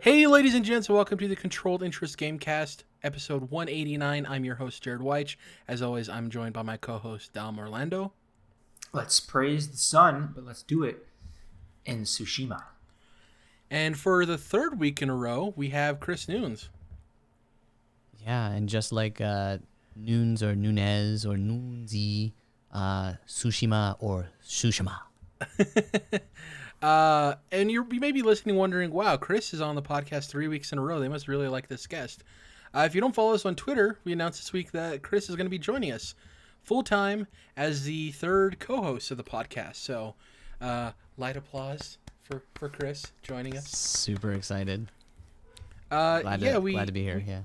Hey, ladies and gents, welcome to the Controlled Interest Gamecast, episode 189. I'm your host, Jared Weich. As always, I'm joined by my co-host, Dom Orlando. Let's praise the sun, but let's do it in Tsushima. And for the third week in a row, we have Chris Nunes. Yeah, and just like Nunes or Nunez or Nunzi, Tsushima or Tsushima. And you may be listening wondering, wow, Chris is on the podcast 3 weeks in a row. They must really like this guest. If you don't follow us on Twitter, we announced this week that Chris is going to be joining us full-time as the third co-host of the podcast. So light applause for Chris joining us. Super excited. Glad to be here, yeah.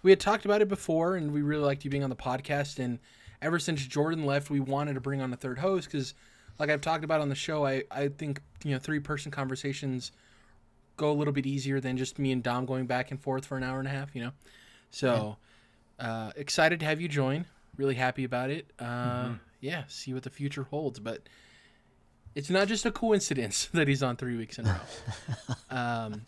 We had talked about it before, and we really liked you being on the podcast. And ever since Jordan left, we wanted to bring on a third host because, like I've talked about on the show, I think three-person conversations go a little bit easier than just me and Dom going back and forth for an hour and a half. So excited to have you join. Really happy about it. Yeah, see what the future holds. But it's not just a coincidence that he's on 3 weeks in a row.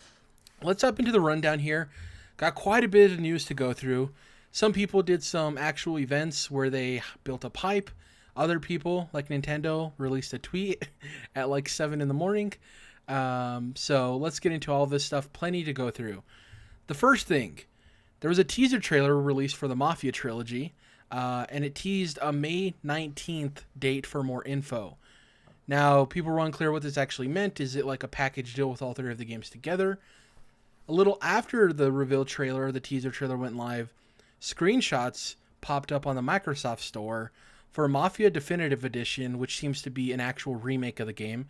Let's hop into the rundown here. Got quite a bit of news to go through. Some people did some actual events where they built a pipe. Other people, like Nintendo, released a tweet at like 7 in the morning. So let's get into all this stuff. Plenty to go through. The first thing, there was a teaser trailer released for the Mafia trilogy, and it teased a May 19th date for more info. Now, people were unclear what this actually meant. Is it like a package deal with all three of the games together? A little after the reveal trailer, the teaser trailer went live, screenshots popped up on the Microsoft Store for Mafia Definitive Edition, which seems to be an actual remake of the game.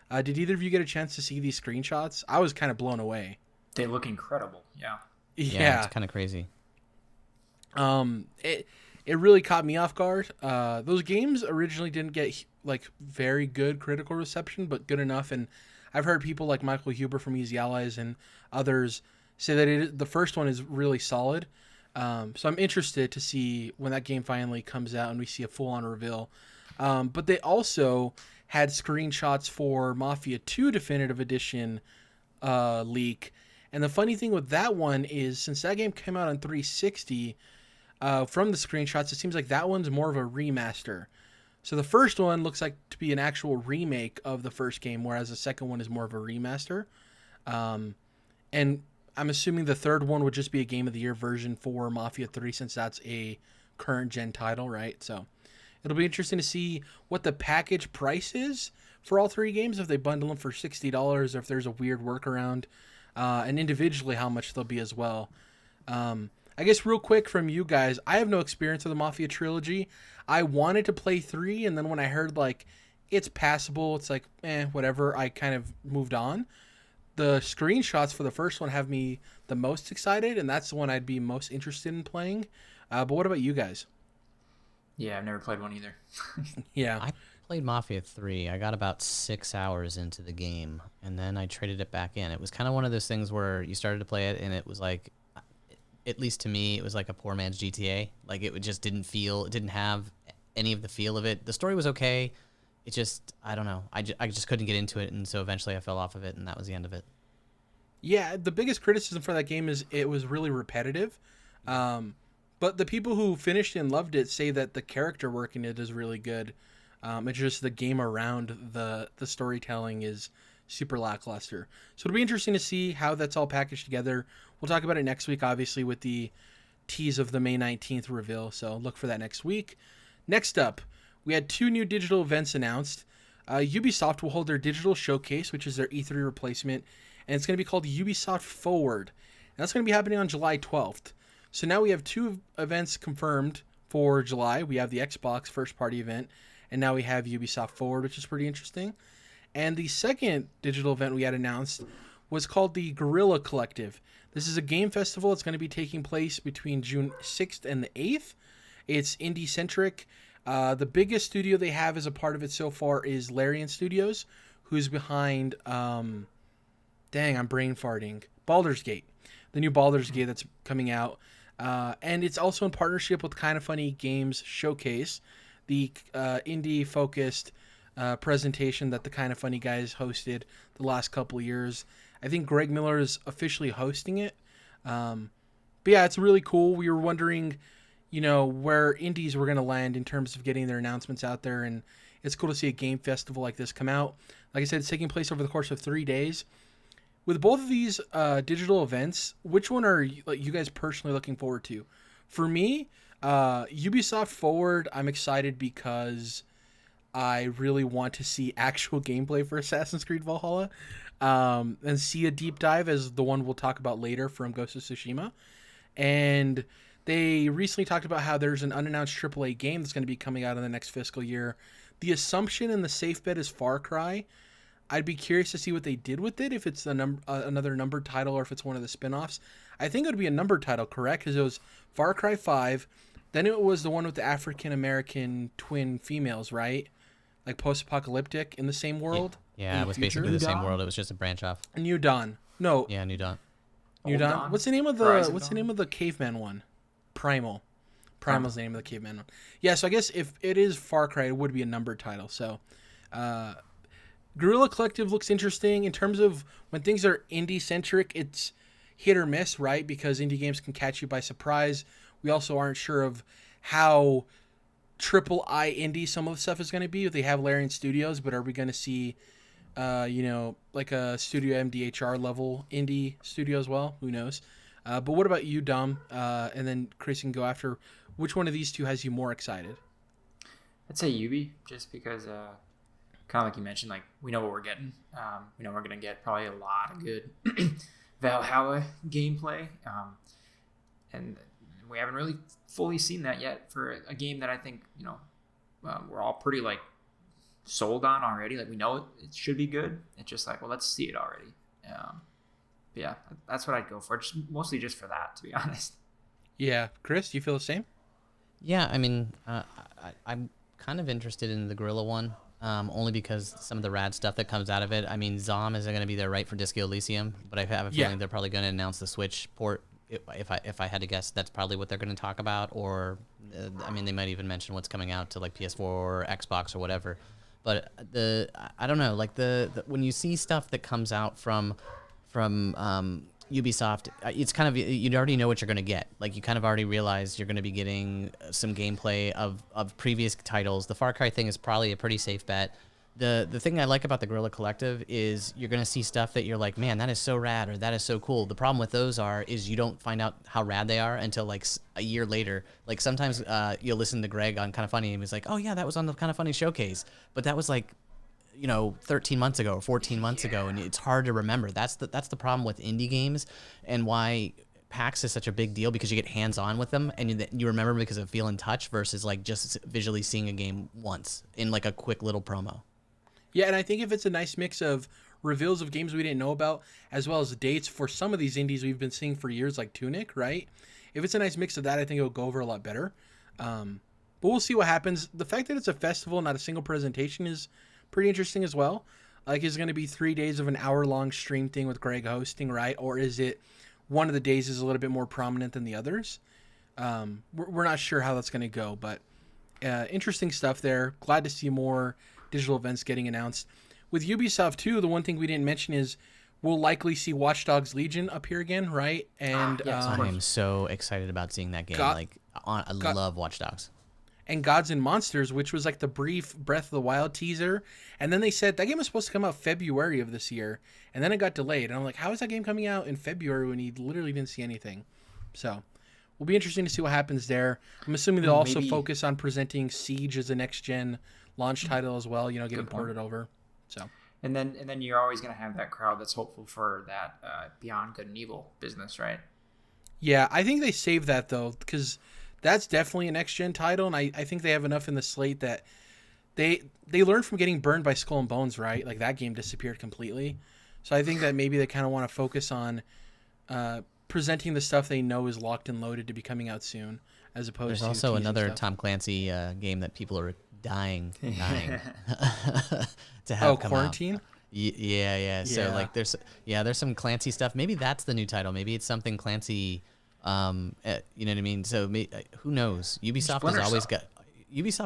Did either of you get a chance to see these screenshots? I was kind of blown away. They look incredible, yeah. Yeah, it's kind of crazy. It really caught me off guard. Those games originally didn't get like very good critical reception, but good enough. And I've heard people like Michael Huber from Easy Allies and others say that the first one is really solid. So I'm interested to see when that game finally comes out and we see a full-on reveal. But they also had screenshots for Mafia 2 Definitive Edition leak. And the funny thing with that one is, since that game came out on 360, from the screenshots, it seems like that one's more of a remaster. So the first one looks like to be an actual remake of the first game, whereas the second one is more of a remaster. And I'm assuming the third one would just be a Game of the Year version for Mafia 3, since that's a current gen title, right? So it'll be interesting to see what the package price is for all three games, if they bundle them for $60 or if there's a weird workaround, and individually how much they'll be as well. I guess real quick from you guys, I have no experience with the Mafia trilogy. I wanted to play 3, and then when I heard like it's passable, it's like, whatever, I kind of moved on. The screenshots for the first one have me the most excited, and that's the one I'd be most interested in playing. But what about you guys? Yeah, I've never played one either. Yeah. I played Mafia 3. I got about 6 hours into the game, and then I traded it back in. It was kind of one of those things where you started to play it, and it was like, at least to me, it was like a poor man's GTA. Like, it didn't have any of the feel of it. The story was okay. It just, I don't know. I just couldn't get into it, and so eventually I fell off of it, and that was the end of it. Yeah, the biggest criticism for that game is it was really repetitive. But the people who finished it and loved it say that the character work in it is really good. It's just the game around the storytelling is super lackluster. So it'll be interesting to see how that's all packaged together. We'll talk about it next week, obviously, with the tease of the May 19th reveal. So look for that next week. Next up, we had 2 new digital events announced. Ubisoft will hold their digital showcase, which is their E3 replacement, and it's going to be called Ubisoft Forward. And that's going to be happening on July 12th. So now we have 2 events confirmed for July. We have the Xbox first-party event, and now we have Ubisoft Forward, which is pretty interesting. And the second digital event we had announced was called the Guerrilla Collective. This is a game festival. It's going to be taking place between June 6th and the 8th. It's indie-centric. The biggest studio they have as a part of it so far is Larian Studios, who's behind, I'm brain farting, Baldur's Gate, the new Baldur's Gate that's coming out. And it's also in partnership with Kinda Funny Games Showcase, the indie-focused presentation that the Kinda Funny guys hosted the last couple of years. I think Greg Miller is officially hosting it. But yeah, it's really cool. We were wondering, where indies were going to land in terms of getting their announcements out there, and it's cool to see a game festival like this come out. Like I said, it's taking place over the course of 3 days. With both of these digital events, which one are you guys personally looking forward to? For me, Ubisoft Forward, I'm excited because I really want to see actual gameplay for Assassin's Creed Valhalla, and see a deep dive as the one we'll talk about later from Ghost of Tsushima. And they recently talked about how there's an unannounced AAA game that's going to be coming out in the next fiscal year. The assumption and the safe bet is Far Cry. I'd be curious to see what they did with it, if it's another numbered title or if it's one of the spin-offs. I think it would be a numbered title, correct? Because it was Far Cry 5, then it was the one with the African-American twin females, right? Like post-apocalyptic in the same world? Yeah, it was basically the same world. It was just a branch off. New Dawn. No. Yeah, New Dawn. New Dawn. Dawn? What's the name of Horizon the name of the caveman one? Primal. Primal's the name of the caveman one. Yeah, so I guess if it is Far Cry, it would be a numbered title. So, Guerrilla Collective looks interesting in terms of when things are indie centric. It's hit or miss, right? Because indie games can catch you by surprise. We also aren't sure of how triple I indie some of the stuff is going to be. They have Larian Studios, but are we going to see, like a Studio MDHR level indie studio as well? Who knows? But what about you, Dom? And then Chris can go after. Which one of these two has you more excited? I'd say Ubi, just because, kind of like you mentioned, like we know what we're getting. We know we're going to get probably a lot of good Valhalla gameplay. And we haven't really fully seen that yet for a game that I think, we're all pretty like sold on already. Like we know it should be good. It's just like, well, let's see it already. But yeah, that's what I'd go for. Mostly just for that, to be honest. Yeah. Chris, do you feel the same? Yeah, I mean, I'm kind of interested in the Guerrilla one, only because some of the rad stuff that comes out of it. I mean, Zom isn't going to be there, right, for Disco Elysium, but I have a feeling they're probably going to announce the Switch port. If I had to guess, that's probably what they're going to talk about. Or, I mean, they might even mention what's coming out to like PS4 or Xbox or whatever. But I don't know, like when you see stuff that comes out from Ubisoft, it's kind of, you already know what you're going to get. Like you kind of already realize you're going to be getting some gameplay of previous titles. The Far Cry thing is probably a pretty safe bet. The thing I like about the Guerrilla Collective is you're going to see stuff that you're like, man, that is so rad, or that is so cool. The problem with those is you don't find out how rad they are until like a year later. Like sometimes you'll listen to Greg on Kind of Funny and he's like, oh yeah, that was on the Kind of Funny showcase. But that was like, 13 months ago or 14 months ago, and it's hard to remember. That's the problem with indie games, and why PAX is such a big deal, because you get hands-on with them and you remember because of feel and touch versus like just visually seeing a game once in like a quick little promo. Yeah, and I think if it's a nice mix of reveals of games we didn't know about, as well as dates for some of these indies we've been seeing for years, like Tunic, right? If it's a nice mix of that, I think it'll go over a lot better. But we'll see what happens. The fact that it's a festival, not a single presentation, is pretty interesting as well. Like, is it going to be 3 days of an hour-long stream thing with Greg hosting, right? Or is it one of the days is a little bit more prominent than the others? We're not sure how that's going to go, but interesting stuff there. Glad to see more digital events getting announced. With Ubisoft, too, the one thing we didn't mention is we'll likely see Watch Dogs Legion appear again, right? And yes, I am so excited about seeing that game. I love Watch Dogs. And Gods and Monsters, which was like the brief Breath of the Wild teaser. And then they said that game was supposed to come out February of this year. And then it got delayed. And I'm like, how is that game coming out in February when you literally didn't see anything? So will be interesting to see what happens there. I'm assuming they'll also focus on presenting Siege as a next-gen launch title as well, getting ported over. So. And then you're always going to have that crowd that's hopeful for that Beyond Good and Evil business, right? Yeah, I think they saved that, though, because that's definitely a next-gen title, and I think they have enough in the slate that they learned from getting burned by Skull and Bones, right? Like, that game disappeared completely. So I think that maybe they kind of want to focus on presenting the stuff they know is locked and loaded to be coming out soon, as opposed There's to also another stuff. Tom Clancy game that people are dying to have come Quarantine? out. Yeah. So like there's some Clancy stuff. Maybe that's the new title. Maybe it's something Clancy. You know what I mean? So who knows? Ubisoft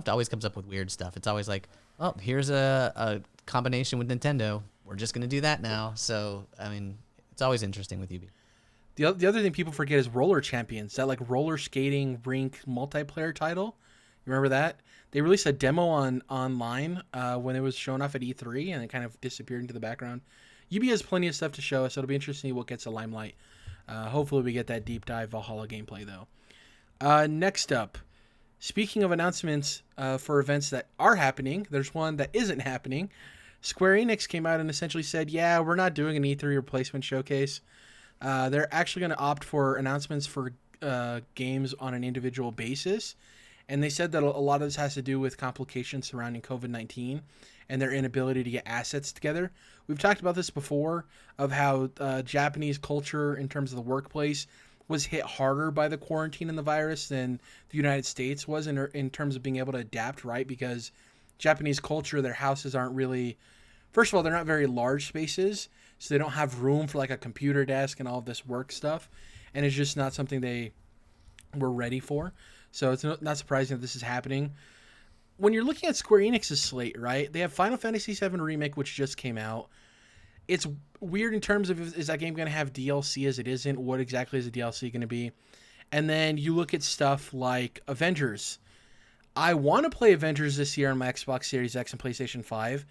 always comes up with weird stuff. It's always like, oh, here's a combination with Nintendo. We're just gonna do that now. So I mean, It's always interesting with Ubi. The other thing people forget is Roller Champions, that like roller skating rink multiplayer title. You remember that? They released a demo online when it was shown off at E3, and it kind of disappeared into the background. Ubi has plenty of stuff to show us, so it'll be interesting what gets the limelight. Hopefully we get that deep dive Valhalla gameplay, though. Next up, speaking of announcements for events that are happening, there's one that isn't happening. Square Enix came out and essentially said, yeah, we're not doing an E3 replacement showcase. They're actually going to opt for announcements for games on an individual basis. And they said that a lot of this has to do with complications surrounding COVID-19 and their inability to get assets together. We've talked about this before, of how Japanese culture in terms of the workplace was hit harder by the quarantine and the virus than the United States was in terms of being able to adapt, right? Because Japanese culture, their houses aren't really, first of all, they're not very large spaces, so they don't have room for like a computer desk and all of this work stuff, and it's just not something they were ready for. So it's not surprising that this is happening. When you're looking at Square Enix's slate, right, they have Final Fantasy VII Remake, which just came out. It's weird in terms of, is that game going to have DLC as it isn't? What exactly is the DLC going to be? And then you look at stuff like Avengers. I want to play Avengers this year on my Xbox Series X and PlayStation 5.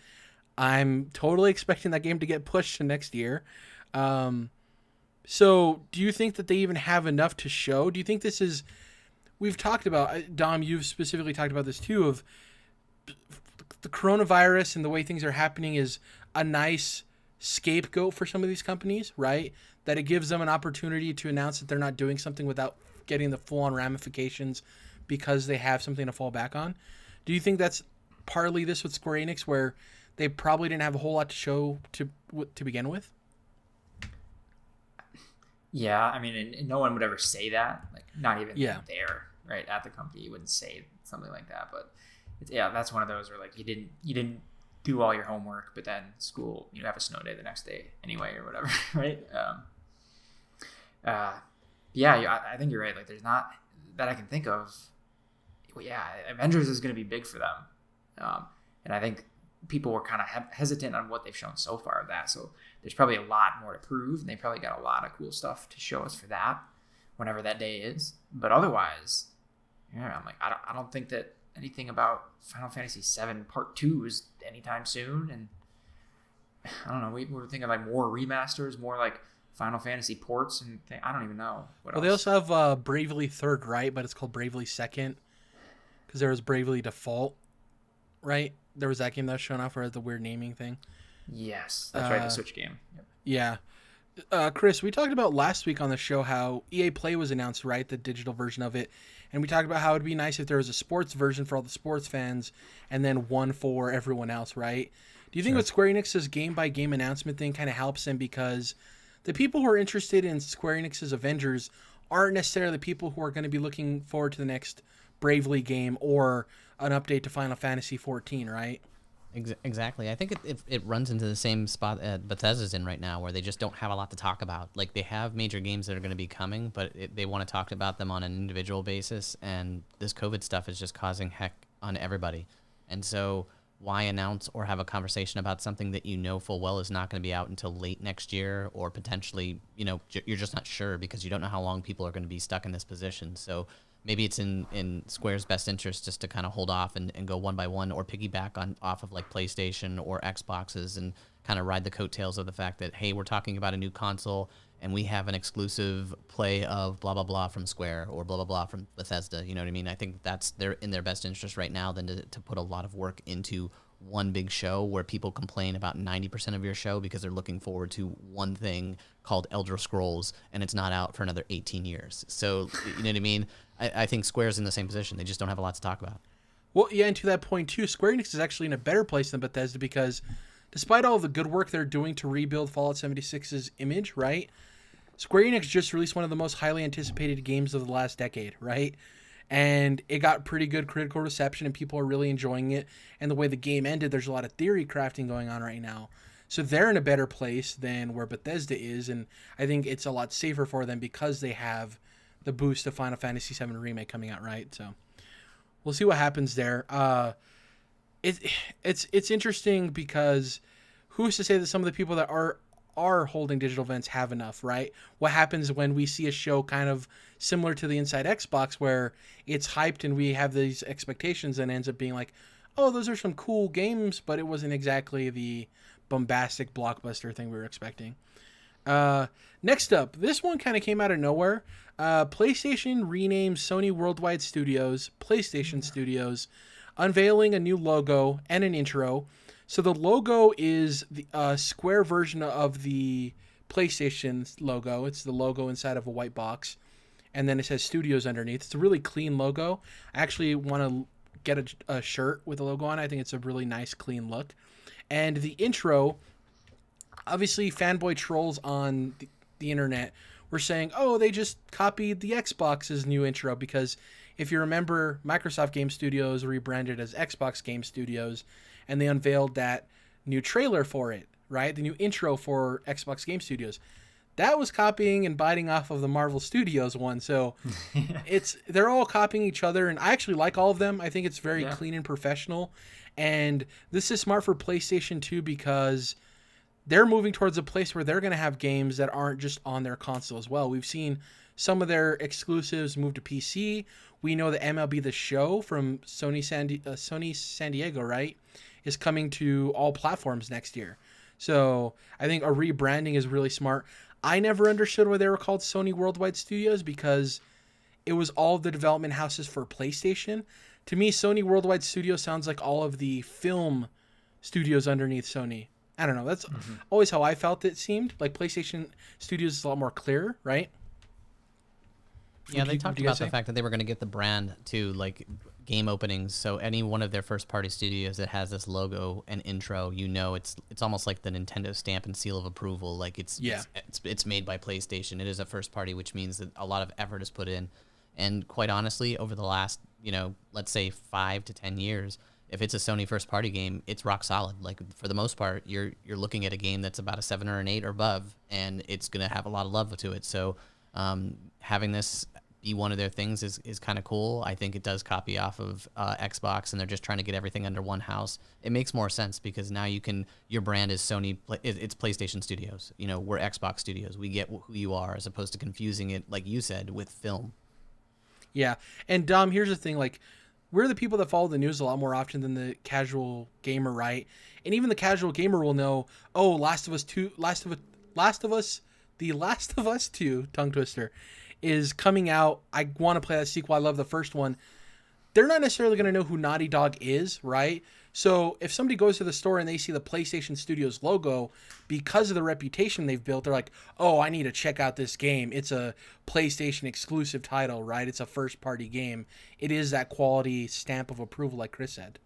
I'm totally expecting that game to get pushed to next year. So do you think that they even have enough to show? Do you think this is... We've talked about, Dom, you've specifically talked about this too, of the coronavirus and the way things are happening is a nice scapegoat for some of these companies, right? That it gives them an opportunity to announce that they're not doing something without getting the full-on ramifications because they have something to fall back on. Do you think that's partly this with Square Enix, where they probably didn't have a whole lot to show to begin with? Yeah, I mean, and no one would ever say that. Like, not even there, right at the company, you wouldn't say something like that. But yeah, that's one of those where like you didn't do all your homework, but then school, you have a snow day the next day anyway or whatever, right? Yeah, I think you're right. Like, there's not that I can think of. Well, yeah, Avengers is going to be big for them, and I think people were kind of hesitant on what they've shown so far of that. So there's probably a lot more to prove, and they probably got a lot of cool stuff to show us for that, whenever that day is. But otherwise, yeah, I'm like, I don't think that anything about Final Fantasy VII Part 2 is anytime soon. And I don't know, we were thinking like more remasters, more like Final Fantasy ports, and I don't even know what else. They also have Bravely Third, right? But it's called Bravely Second because there was Bravely Default, right? There was that game that was shown off for the weird naming thing. Yes, that's right, the Switch game. Yep. Yeah. Chris, we talked about last week on the show how EA Play was announced, right? The digital version of it. And we talked about how it would be nice if there was a sports version for all the sports fans and then one for everyone else, right? Do you think with Square Enix's game-by-game announcement thing kind of helps them, because the people who are interested in Square Enix's Avengers aren't necessarily the people who are going to be looking forward to the next Bravely game or an update to Final Fantasy 14, right? Exactly. I think it runs into the same spot that Bethesda's in right now, where they just don't have a lot to talk about. Like, they have major games that are going to be coming, but they want to talk about them on an individual basis, and this COVID stuff is just causing heck on everybody. And so why announce or have a conversation about something that you know full well is not going to be out until late next year, or potentially, you're just not sure because you don't know how long people are going to be stuck in this position. So maybe it's in Square's best interest just to kind of hold off and go one by one, or piggyback off of like PlayStation or Xboxes and kind of ride the coattails of the fact that, hey, we're talking about a new console and we have an exclusive play of blah, blah, blah from Square or blah, blah, blah from Bethesda. You know what I mean? I think that's in their best interest right now than to put a lot of work into one big show where people complain about 90% of your show because they're looking forward to one thing called Elder Scrolls and it's not out for another 18 years. So, you know what I mean? I think Square's in the same position. They just don't have a lot to talk about. Well, yeah, and to that point, too, Square Enix is actually in a better place than Bethesda because despite all the good work they're doing to rebuild Fallout 76's image, right, Square Enix just released one of the most highly anticipated games of the last decade, right? And it got pretty good critical reception, and people are really enjoying it. And the way the game ended, there's a lot of theory crafting going on right now. So they're in a better place than where Bethesda is, and I think it's a lot safer for them because they have the boost of Final Fantasy VII Remake coming out, right? So we'll see what happens there. It's interesting because who's to say that some of the people that are are holding digital events have enough, right? What happens when we see a show kind of similar to the Inside Xbox where it's hyped and we have these expectations and ends up being like, oh, those are some cool games, but it wasn't exactly the bombastic blockbuster thing we were expecting. Next up, this one kind of came out of nowhere. PlayStation renames Sony Worldwide Studios, PlayStation Studios, unveiling a new logo and an intro. So the logo is the square version of the PlayStation logo. It's the logo inside of a white box. And then it says Studios underneath. It's a really clean logo. I actually want to get a shirt with a logo on it. I think it's a really nice, clean look. And the intro, obviously fanboy trolls on the internet were saying, oh, they just copied the Xbox's new intro, because if you remember, Microsoft Game Studios rebranded as Xbox Game Studios, and they unveiled that new trailer for it, right? The new intro for Xbox Game Studios. That was copying and biting off of the Marvel Studios one. So they're all copying each other, and I actually like all of them. I think it's very clean and professional. And this is smart for PlayStation 2 because they're moving towards a place where they're going to have games that aren't just on their console as well. We've seen some of their exclusives move to PC. We know that MLB The Show from Sony San Diego, right, is coming to all platforms next year. So I think a rebranding is really smart. I never understood why they were called Sony Worldwide Studios, because it was all the development houses for PlayStation. To me, Sony Worldwide Studios sounds like all of the film studios underneath Sony. I don't know. That's always how I felt it seemed. Like PlayStation Studios is a lot more clear, right? Yeah, they talked about the fact that they were going to get the brand to like game openings. So any one of their first party studios that has this logo and intro, you know, it's almost like the Nintendo stamp and seal of approval. Like it's made by PlayStation. It is a first party, which means that a lot of effort is put in. And quite honestly, over the last, let's say 5 to 10 years, if it's a Sony first party game, it's rock solid. Like for the most part, you're looking at a game that's about a 7 or an 8 or above, and it's going to have a lot of love to it. So having this be one of their things is kind of cool. I think it does copy off of Xbox, and they're just trying to get everything under one house. It makes more sense because now your brand is Sony, it's PlayStation Studios. We're Xbox Studios. We get who you are, as opposed to confusing it, like you said, with film. Yeah, and Dom, here's the thing, like, we're the people that follow the news a lot more often than the casual gamer, right? And even the casual gamer will know, oh, Last of Us 2, tongue twister, is coming out. I want to play that sequel. I love the first one. They're not necessarily going to know who Naughty Dog is, right? So if somebody goes to the store and they see the PlayStation Studios logo, because of the reputation they've built, they're like, oh, I need to check out this game. It's a PlayStation exclusive title, right? It's a first-party game. It is that quality stamp of approval, like Chris said.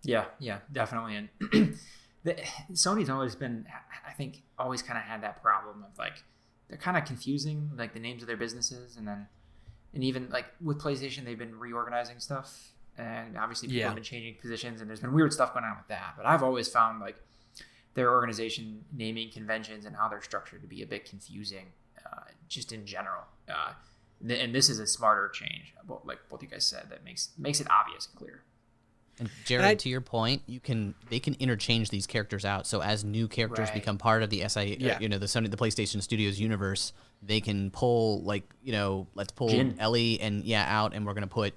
Yeah, definitely. And Sony's always been, I think, always kind of had that problem of, like, they're kind of confusing, like, the names of their businesses. And even, like, with PlayStation, they've been reorganizing stuff. And obviously people have been changing positions, and there's been weird stuff going on with that. But I've always found like their organization naming conventions and how they're structured to be a bit confusing, just in general. And this is a smarter change, like both you guys said, that makes it obvious and clear. And Jared, to your point, they can interchange these characters out. So as new characters become part of the the PlayStation Studios universe, they can pull let's pull Jin. Ellie and out, and we're gonna put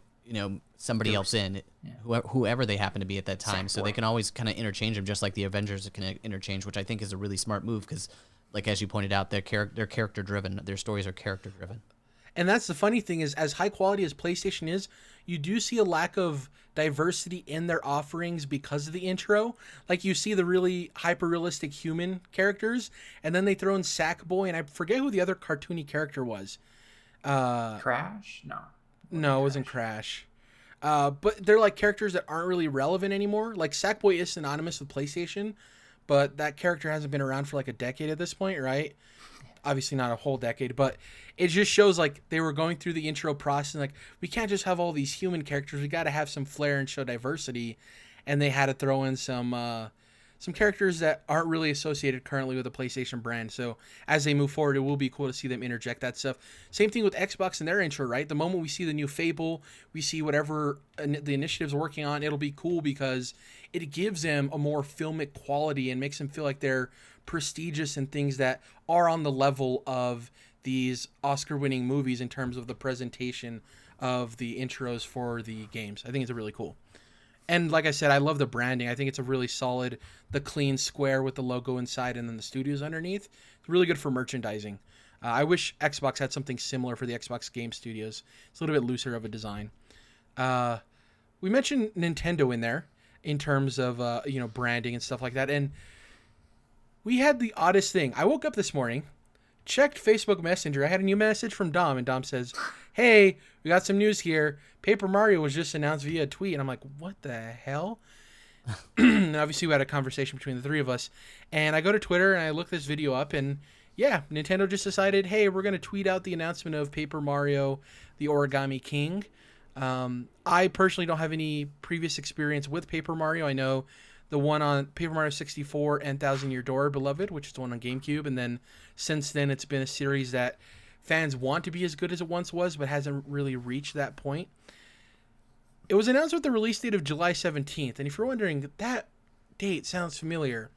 somebody else in, whoever they happen to be at that time. So they can always kind of interchange them, just like the Avengers can interchange, which I think is a really smart move because, like as you pointed out, they're character driven. Their stories are character driven. And that's the funny thing is, as high quality as PlayStation is, you do see a lack of diversity in their offerings because of the intro. Like you see the really hyper realistic human characters, and then they throw in Sackboy, and I forget who the other cartoony character was. Crash? No, it wasn't Crash. But they're like characters that aren't really relevant anymore. Like Sackboy is synonymous with PlayStation, but that character hasn't been around for like a decade at this point, right? Obviously not a whole decade, but it just shows like they were going through the intro process and like, we can't just have all these human characters. We got to have some flair and show diversity. And they had to throw in some some characters that aren't really associated currently with the PlayStation brand. So as they move forward, it will be cool to see them interject that stuff. Same thing with Xbox and their intro, right? The moment we see the new Fable, we see whatever the initiative's working on, it'll be cool because it gives them a more filmic quality and makes them feel like they're prestigious and things that are on the level of these Oscar-winning movies in terms of the presentation of the intros for the games. I think it's really cool. And like I said, I love the branding. I think it's a really solid, the clean square with the logo inside and then the studios underneath. It's really good for merchandising. I wish Xbox had something similar for the Xbox Game Studios. It's a little bit looser of a design. We mentioned Nintendo in there in terms of branding and stuff like that. And we had the oddest thing. I woke up this morning, checked Facebook Messenger. I had a new message from Dom, and Dom says, "Hey, we got some news here. Paper Mario was just announced via a tweet." And I'm like, what the hell? And obviously, we had a conversation between the three of us. And I go to Twitter, and I look this video up, and yeah, Nintendo just decided, hey, we're going to tweet out the announcement of Paper Mario, the Origami King. I personally don't have any previous experience with Paper Mario. I know the one on Paper Mario 64 and Thousand Year Door, Beloved, which is the one on GameCube. And then since then, it's been a series that fans want to be as good as it once was, but hasn't really reached that point. It was announced with the release date of July 17th. And if you're wondering, that date sounds familiar.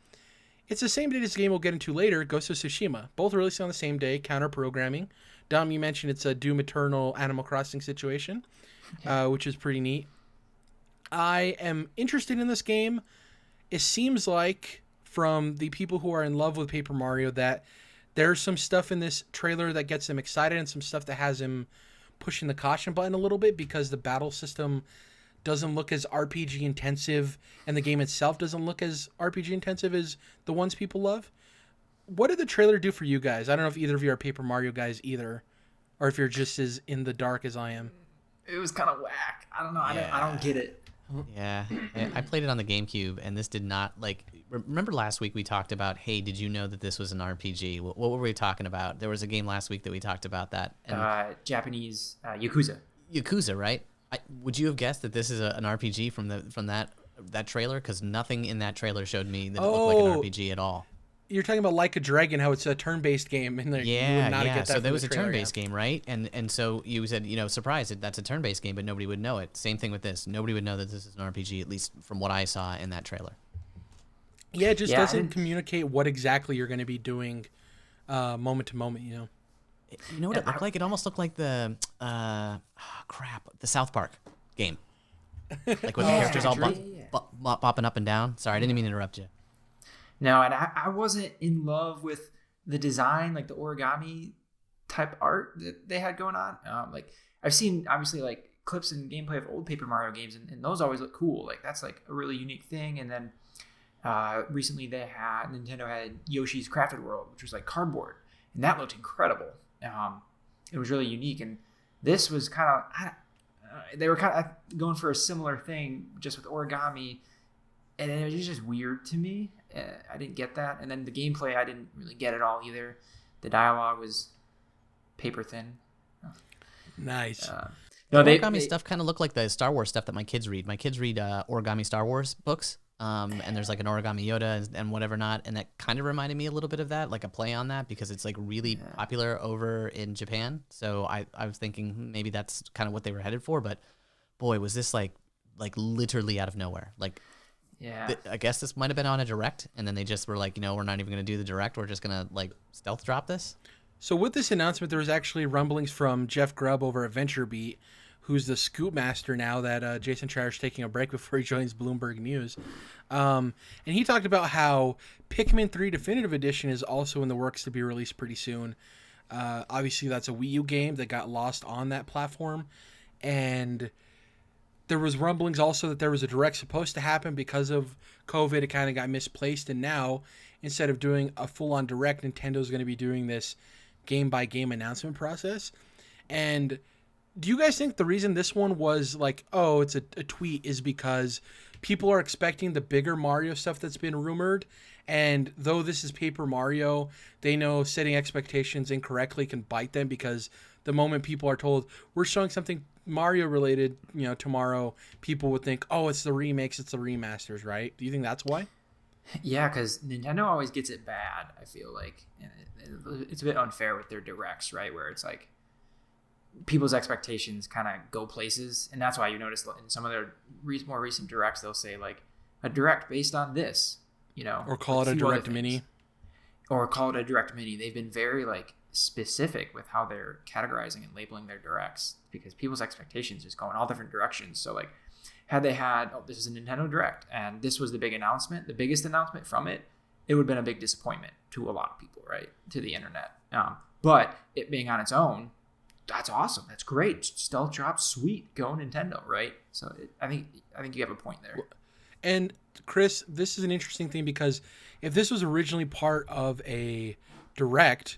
It's the same date as the game we'll get into later, Ghost of Tsushima. Both released on the same day, counter-programming. Dom, you mentioned it's a Doom Eternal Animal Crossing situation, which is pretty neat. I am interested in this game. It seems like, from the people who are in love with Paper Mario, that there's some stuff in this trailer that gets him excited and some stuff that has him pushing the caution button a little bit because the battle system doesn't look as RPG intensive and the game itself doesn't look as RPG intensive as the ones people love. What did the trailer do for you guys? I don't know if either of you are Paper Mario guys either, or if you're just as in the dark as I am. It was kind of whack. I don't know. Yeah. I don't get it. Yeah, I played it on the GameCube, and this did not, remember last week we talked about, hey, did you know that this was an RPG? What were we talking about? There was a game last week that we talked about that. And Japanese Yakuza. Yakuza, right? Would you have guessed that this is an RPG from that trailer? Because nothing in that trailer showed me that it looked like an RPG at all. You're talking about Like a Dragon, how it's a turn-based game, and you would not get that. So there was a turn-based game, right? And so you said, surprise, that's a turn-based game, but nobody would know it. Same thing with this. Nobody would know that this is an RPG, at least from what I saw in that trailer. Yeah, it just doesn't communicate what exactly you're going to be doing moment to moment, You know what it looked like? It almost looked like the South Park game. Like with the characters all bopping up and down. Sorry, I didn't mean to interrupt you. No, and I wasn't in love with the design, like the origami type art that they had going on. I've seen obviously like clips and gameplay of old Paper Mario games, and those always look cool. Like that's like a really unique thing. And then recently Nintendo had Yoshi's Crafted World, which was like cardboard, and that looked incredible. It was really unique, and this was kind of they were kind of going for a similar thing, just with origami, and it was just weird to me. I didn't get that. And then the gameplay, I didn't really get at all either. The dialogue was paper thin. Nice. Origami stuff kind of looked like the Star Wars stuff that my kids read. My kids read origami Star Wars books, and there's like an origami Yoda and whatever not, and that kind of reminded me a little bit of that, like a play on that, because it's like really popular over in Japan. So I was thinking maybe that's kind of what they were headed for, but boy, was this like literally out of nowhere. Yeah, I guess this might have been on a direct, and then they just were like, we're not even going to do the direct. We're just going to stealth drop this. So with this announcement, there was actually rumblings from Jeff Grubb over at VentureBeat, who's the scoop master now that Jason Schreier's taking a break before he joins Bloomberg News. And he talked about how Pikmin 3 Definitive Edition is also in the works to be released pretty soon. Obviously, that's a Wii U game that got lost on that platform, and there was rumblings also that there was a direct supposed to happen because of COVID. It kind of got misplaced, and now instead of doing a full-on direct, Nintendo's going to be doing this game-by-game announcement process. And do you guys think the reason this one was like, oh, it's a tweet, is because people are expecting the bigger Mario stuff that's been rumored, and though this is Paper Mario, they know setting expectations incorrectly can bite them, because the moment people are told, we're showing something Mario related, tomorrow, people would think, oh, it's the remakes, it's the remasters, right? Do you think that's why? Yeah, because Nintendo always gets it bad, I feel like. And it's a bit unfair with their directs, right? Where it's like people's expectations kind of go places. And that's why you notice in some of their more recent directs, they'll say like a direct based on this, or call like it a few other direct things. mini. Or call it a direct mini. They've been very like specific with how they're categorizing and labeling their directs because people's expectations just go in all different directions. So like had they had, oh, this is a Nintendo Direct and this was the big announcement, the biggest announcement from it, it would have been a big disappointment to a lot of people, right? To the internet. But it being on its own, that's awesome. That's great. Stealth drop, sweet. Go Nintendo, right? So I think you have a point there. And Chris, this is an interesting thing because if this was originally part of a direct,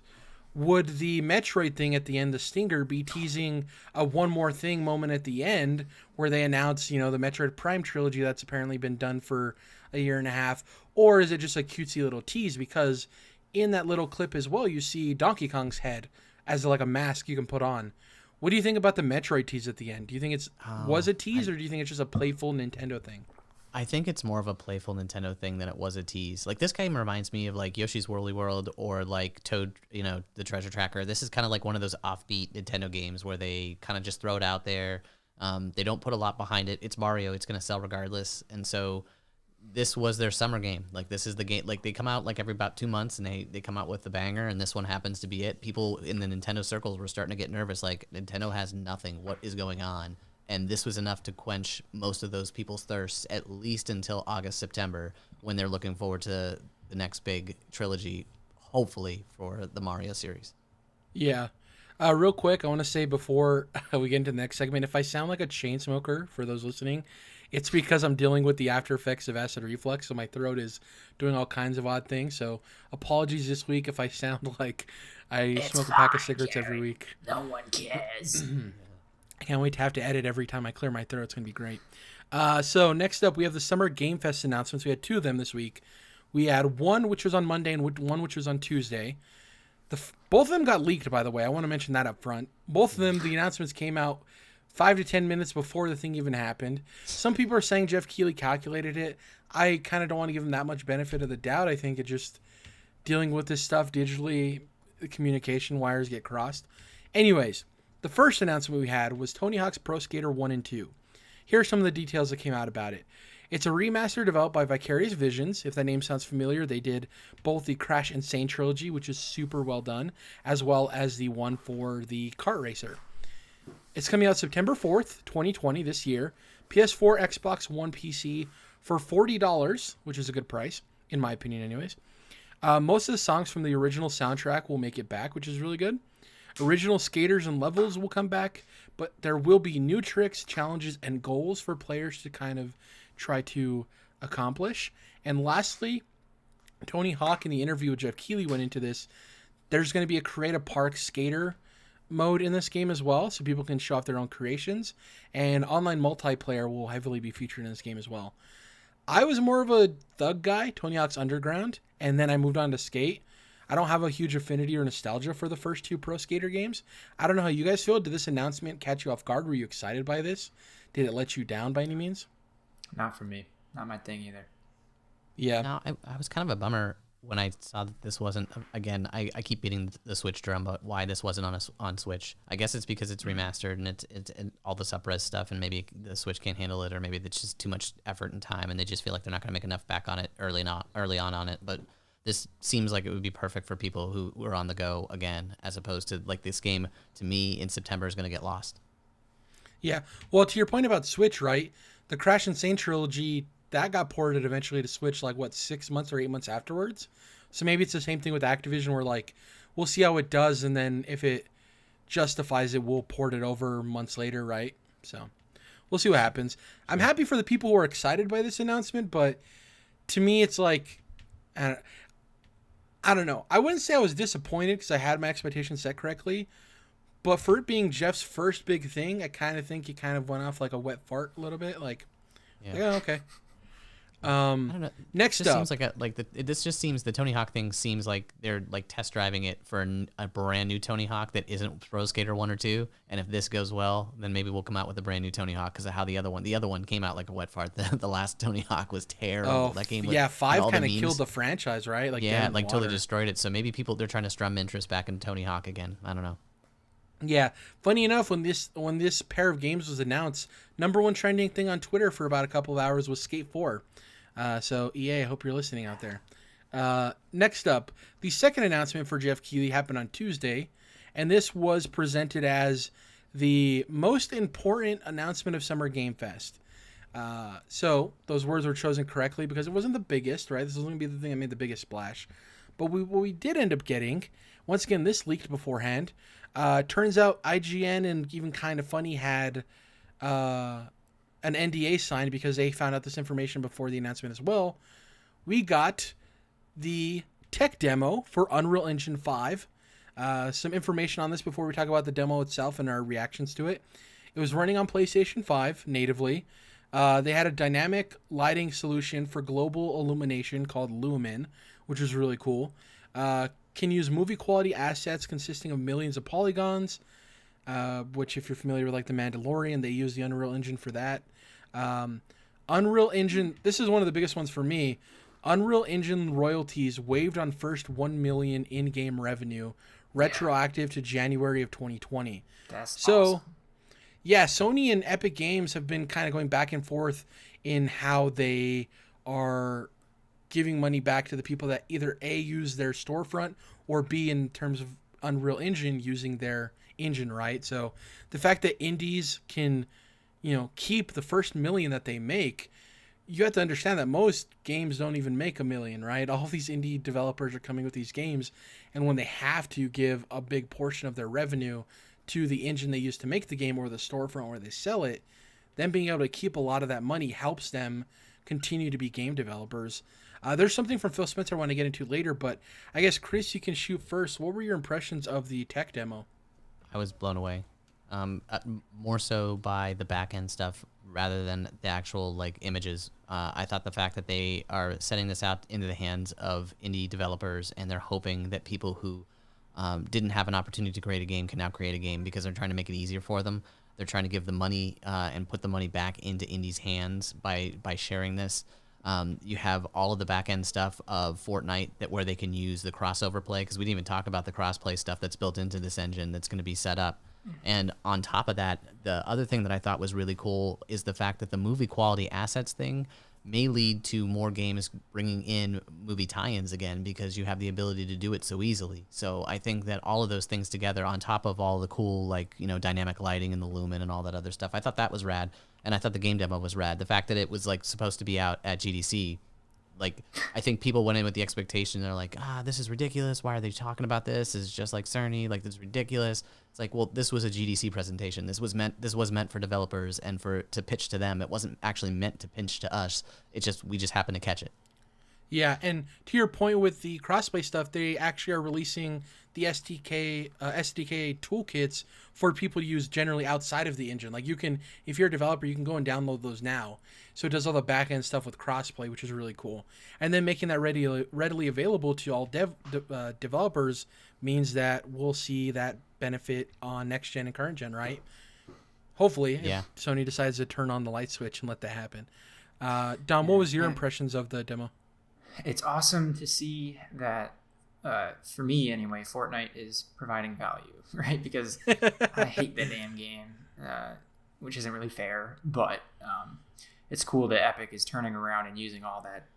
would the Metroid thing at the end, the stinger, be teasing a one more thing moment at the end where they announce, the Metroid Prime trilogy that's apparently been done for a year and a half? Or is it just a cutesy little tease? Because in that little clip as well, you see Donkey Kong's head as like a mask you can put on. What do you think about the Metroid tease at the end? Do you think was a tease or do you think it's just a playful Nintendo thing? I think it's more of a playful Nintendo thing than it was a tease. Like, this game reminds me of, like, Yoshi's Woolly World or, like, Toad, the Treasure Tracker. This is kind of like one of those offbeat Nintendo games where they kind of just throw it out there. They don't put a lot behind it. It's Mario. It's going to sell regardless. And so this was their summer game. Like, this is the game. Like, they come out, like, every about 2 months, and they come out with the banger, and this one happens to be it. People in the Nintendo circles were starting to get nervous. Like, Nintendo has nothing. What is going on? And this was enough to quench most of those people's thirsts, at least until August, September, when they're looking forward to the next big trilogy, hopefully, for the Mario series. Yeah. Real quick, I want to say before we get into the next segment, if I sound like a chain smoker, for those listening, it's because I'm dealing with the after effects of acid reflux, so my throat is doing all kinds of odd things. So apologies this week if I sound like I smoke a pack of cigarettes every week. No one cares. I can't wait to have to edit every time I clear my throat. It's going to be great. So next up, we have the Summer Game Fest announcements. We had 2 of them this week. We had one which was on Monday and one which was on Tuesday. Both of them got leaked, by the way. I want to mention that up front. Both of them, the announcements came out 5 to 10 minutes before the thing even happened. Some people are saying Jeff Keighley calculated it. I kind of don't want to give him that much benefit of the doubt. I think it's just dealing with this stuff digitally, the communication wires get crossed. Anyways, the first announcement we had was Tony Hawk's Pro Skater 1 and 2. Here are some of the details that came out about it. It's a remaster developed by Vicarious Visions. If that name sounds familiar, they did both the Crash Insane trilogy, which is super well done, as well as the one for the kart racer. It's coming out September 4th, 2020, this year. PS4, Xbox One, PC for $40, which is a good price, in my opinion anyways. Most of the songs from the original soundtrack will make it back, which is really good. Original skaters and levels will come back, but there will be new tricks, challenges, and goals for players to kind of try to accomplish. And lastly, Tony Hawk in the interview with Jeff Keighley went into this. There's going to be a Create a Park skater mode in this game as well, so people can show off their own creations. And online multiplayer will heavily be featured in this game as well. I was more of a thug guy, Tony Hawk's Underground, and then I moved on to skate. I don't have a huge affinity or nostalgia for the first 2 Pro Skater games. I don't know how you guys feel. Did this announcement catch you off guard? Were you excited by this? Did it let you down by any means? Not for me. Not my thing either. Yeah. No, I was kind of a bummer when I saw that this wasn't, again, I keep beating the Switch drum about why this wasn't on Switch. I guess it's because it's remastered and it's and all this up-res stuff, and maybe the Switch can't handle it, or maybe it's just too much effort and time, and they just feel like they're not going to make enough back on it early on it. But this seems like it would be perfect for people who are on the go again, as opposed to, like, this game, to me, in September is going to get lost. Yeah. Well, to your point about Switch, right? The Crash Insane trilogy, that got ported eventually to Switch, 6 months or 8 months afterwards. So maybe it's the same thing with Activision where, we'll see how it does, and then if it justifies it, we'll port it over months later, right? So we'll see what happens. I'm happy for the people who are excited by this announcement, but to me, it's I don't know. I wouldn't say I was disappointed because I had my expectations set correctly, but for it being Jeff's first big thing, I kind of think he kind of went off like a wet fart a little bit. Oh, okay. I don't know. Next This up, seems like this just seems the Tony Hawk thing seems like they're like test driving it for a brand new Tony Hawk that isn't Pro Skater 1 or 2. And if this goes well, then maybe we'll come out with a brand new Tony Hawk because of how the other one came out like a wet fart. The last Tony Hawk was terrible. That game was, 5 kind of killed the franchise, right? Like yeah, like totally destroyed it. So maybe they're trying to strum interest back in Tony Hawk again. I don't know. Yeah, funny enough, when this pair of games was announced, number one trending thing on Twitter for about a couple of hours was Skate 4. So EA, I hope you're listening out there. Next up, the second announcement for Jeff Keighley happened on Tuesday, and this was presented as the most important announcement of Summer Game Fest. So those words were chosen correctly because it wasn't the biggest, right? This was going to be the thing that made the biggest splash. But what we did end up getting, once again, this leaked beforehand. Turns out IGN and even Kind of Funny had an NDA signed because they found out this information before the announcement as well. We got the tech demo for Unreal Engine 5. Some information on this before we talk about the demo itself and our reactions to it. It was running on PlayStation 5 natively. They had a dynamic lighting solution for global illumination called Lumen, which was really cool. Can use movie quality assets consisting of millions of polygons, which if you're familiar with like The Mandalorian, they use the Unreal Engine for that. Unreal Engine, this is one of the biggest ones for me. Unreal Engine royalties waived on first 1 million in-game revenue, retroactive to January of 2020. That's awesome. Yeah, Sony and Epic Games have been kind of going back and forth in how they are giving money back to the people that either A, use their storefront, or B, in terms of Unreal Engine, using their engine, right? So the fact that indies can, keep the first million that they make, you have to understand that most games don't even make $1 million, right? All these indie developers are coming with these games, and when they have to give a big portion of their revenue to the engine they use to make the game or the storefront where they sell it, them being able to keep a lot of that money helps them continue to be game developers. There's something from Phil Spencer I want to get into later, but I guess, Chris, you can shoot first. What were your impressions of the tech demo? I was blown away. More so by the back end stuff rather than the actual like images. I thought the fact that they are setting this out into the hands of indie developers and they're hoping that people who didn't have an opportunity to create a game can now create a game because they're trying to make it easier for them. They're trying to give the money and put the money back into indies' hands by sharing this. You have all of the back end stuff of Fortnite where they can use the crossover play, because we didn't even talk about the crossplay stuff that's built into this engine that's going to be set up. And on top of that, the other thing that I thought was really cool is the fact that the movie quality assets thing may lead to more games bringing in movie tie-ins again, because you have the ability to do it so easily. So I think that all of those things together, on top of all the cool, like, dynamic lighting and the lumen and all that other stuff, I thought that was rad. And I thought the game demo was rad. The fact that it was like supposed to be out at GDC, like, I think people went in with the expectation, they're like, this is ridiculous. Why are they talking about this? It's just like Cerny. Like, this is ridiculous. It's like, well, this was a GDC presentation. This was meant for developers and to pitch to them. It wasn't actually meant to pitch to us. We just happened to catch it. Yeah, and to your point with the crossplay stuff, they actually are releasing the SDK toolkits for people to use generally outside of the engine. Like, you can, if you're a developer, you can go and download those now. So it does all the back end stuff with crossplay, which is really cool. And then making that readily available to all developers means that we'll see that benefit on next gen and current gen, right? Hopefully, yeah. If Sony decides to turn on the light switch and let that happen. Dom, what was your impressions of the demo? It's awesome to see that, for me anyway, Fortnite is providing value, right? Because I hate the damn game, which isn't really fair, but it's cool that Epic is turning around and using all that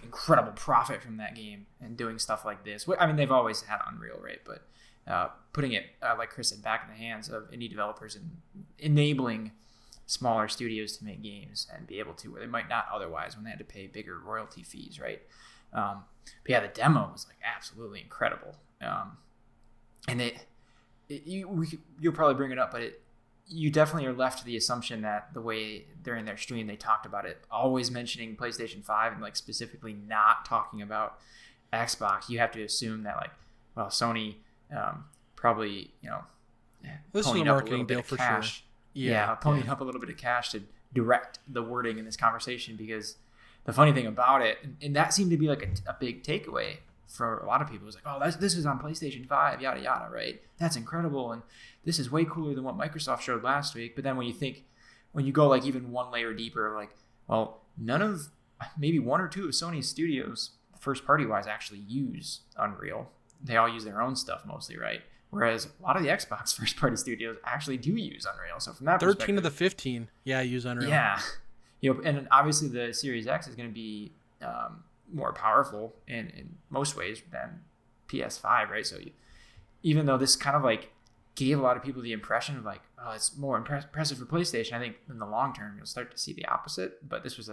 incredible profit from that game and doing stuff like this. I mean, they've always had Unreal, right? But putting it, like Chris said, back in the hands of indie developers and enabling smaller studios to make games and be able to, where they might not otherwise when they had to pay bigger royalty fees, right? But yeah, the demo was like absolutely incredible. And you'll probably bring it up, but you definitely are left to the assumption that the way during their stream they talked about it, always mentioning PlayStation 5 and like specifically not talking about Xbox, you have to assume that like, well, Sony probably, this is a marketing deal for sure. Ponying up a little bit of cash to direct the wording in this conversation, because the funny thing about it, and that seemed to be like a big takeaway for a lot of people. It was like, oh, this is on PlayStation 5, yada, yada, right? That's incredible. And this is way cooler than what Microsoft showed last week. But then when you go like even one layer deeper, like, well, maybe one or two of Sony's studios, first party wise, actually use Unreal. They all use their own stuff mostly, right? Whereas a lot of the Xbox first party studios actually do use Unreal. So from that 13 of the 15, use Unreal. Yeah. And obviously the Series X is going to be more powerful in most ways than PS5, right? So even though this kind of like gave a lot of people the impression of like, oh, it's more impressive for PlayStation, I think in the long term you'll start to see the opposite. But this was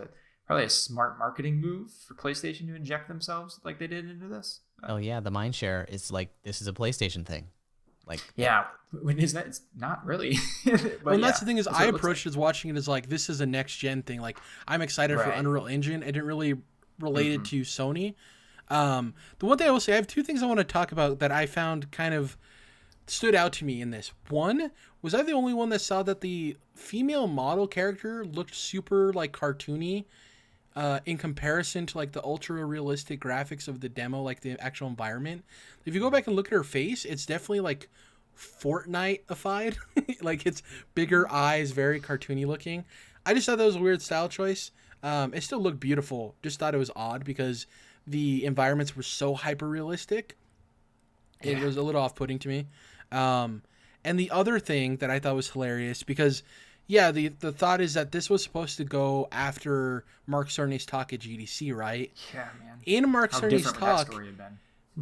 probably a smart marketing move for PlayStation to inject themselves like they did into this. Oh yeah, the mind share is like, this is a PlayStation thing. Like, yeah, when is that? It's not really. Well, that's the thing is, I approached as watching it as like, this is a next gen thing. Like, I'm excited for Unreal Engine. I didn't really relate it to Sony. The one thing I will say, I have two things I want to talk about that I found kind of stood out to me in this. One, was I the only one that saw that the female model character looked super like cartoony in comparison to like the ultra realistic graphics of the demo, like the actual environment? If you go back and look at her face, it's definitely like Fortnite-ified. Like, it's bigger eyes, very cartoony looking. I just thought that was a weird style choice. It still looked beautiful. Just thought it was odd because the environments were so hyper realistic. It was a little off-putting to me. And the other thing that I thought was hilarious, because the thought is that this was supposed to go after Mark Cerny's talk at GDC, right? Yeah, man. In Mark Cerny's talk,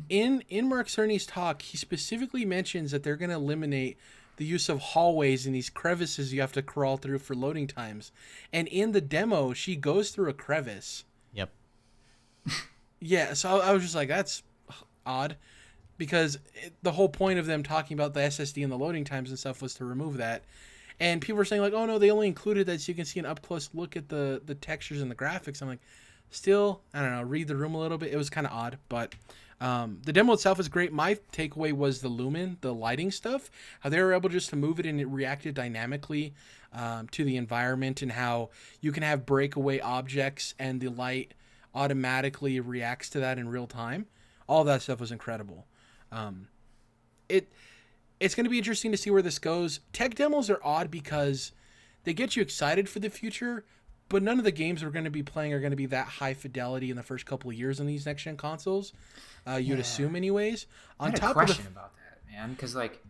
in Mark Cerny's talk, he specifically mentions that they're going to eliminate the use of hallways and these crevices you have to crawl through for loading times. And in the demo, she goes through a crevice. Yep. Yeah, so I was just like, that's odd, because the whole point of them talking about the SSD and the loading times and stuff was to remove that. And people were saying like, oh no, they only included that so you can see an up close look at the textures and the graphics. I'm like, still, I don't know, read the room a little bit. It was kind of odd, but the demo itself is great. My takeaway was the lumen, the lighting stuff, how they were able just to move it and it reacted dynamically to the environment, and how you can have breakaway objects and the light automatically reacts to that in real time. All of that stuff was incredible. It's going to be interesting to see where this goes. Tech demos are odd because they get you excited for the future, but none of the games we're going to be playing are going to be that high fidelity in the first couple of years on these next-gen consoles. You'd assume anyways. I had a question about that, man, because like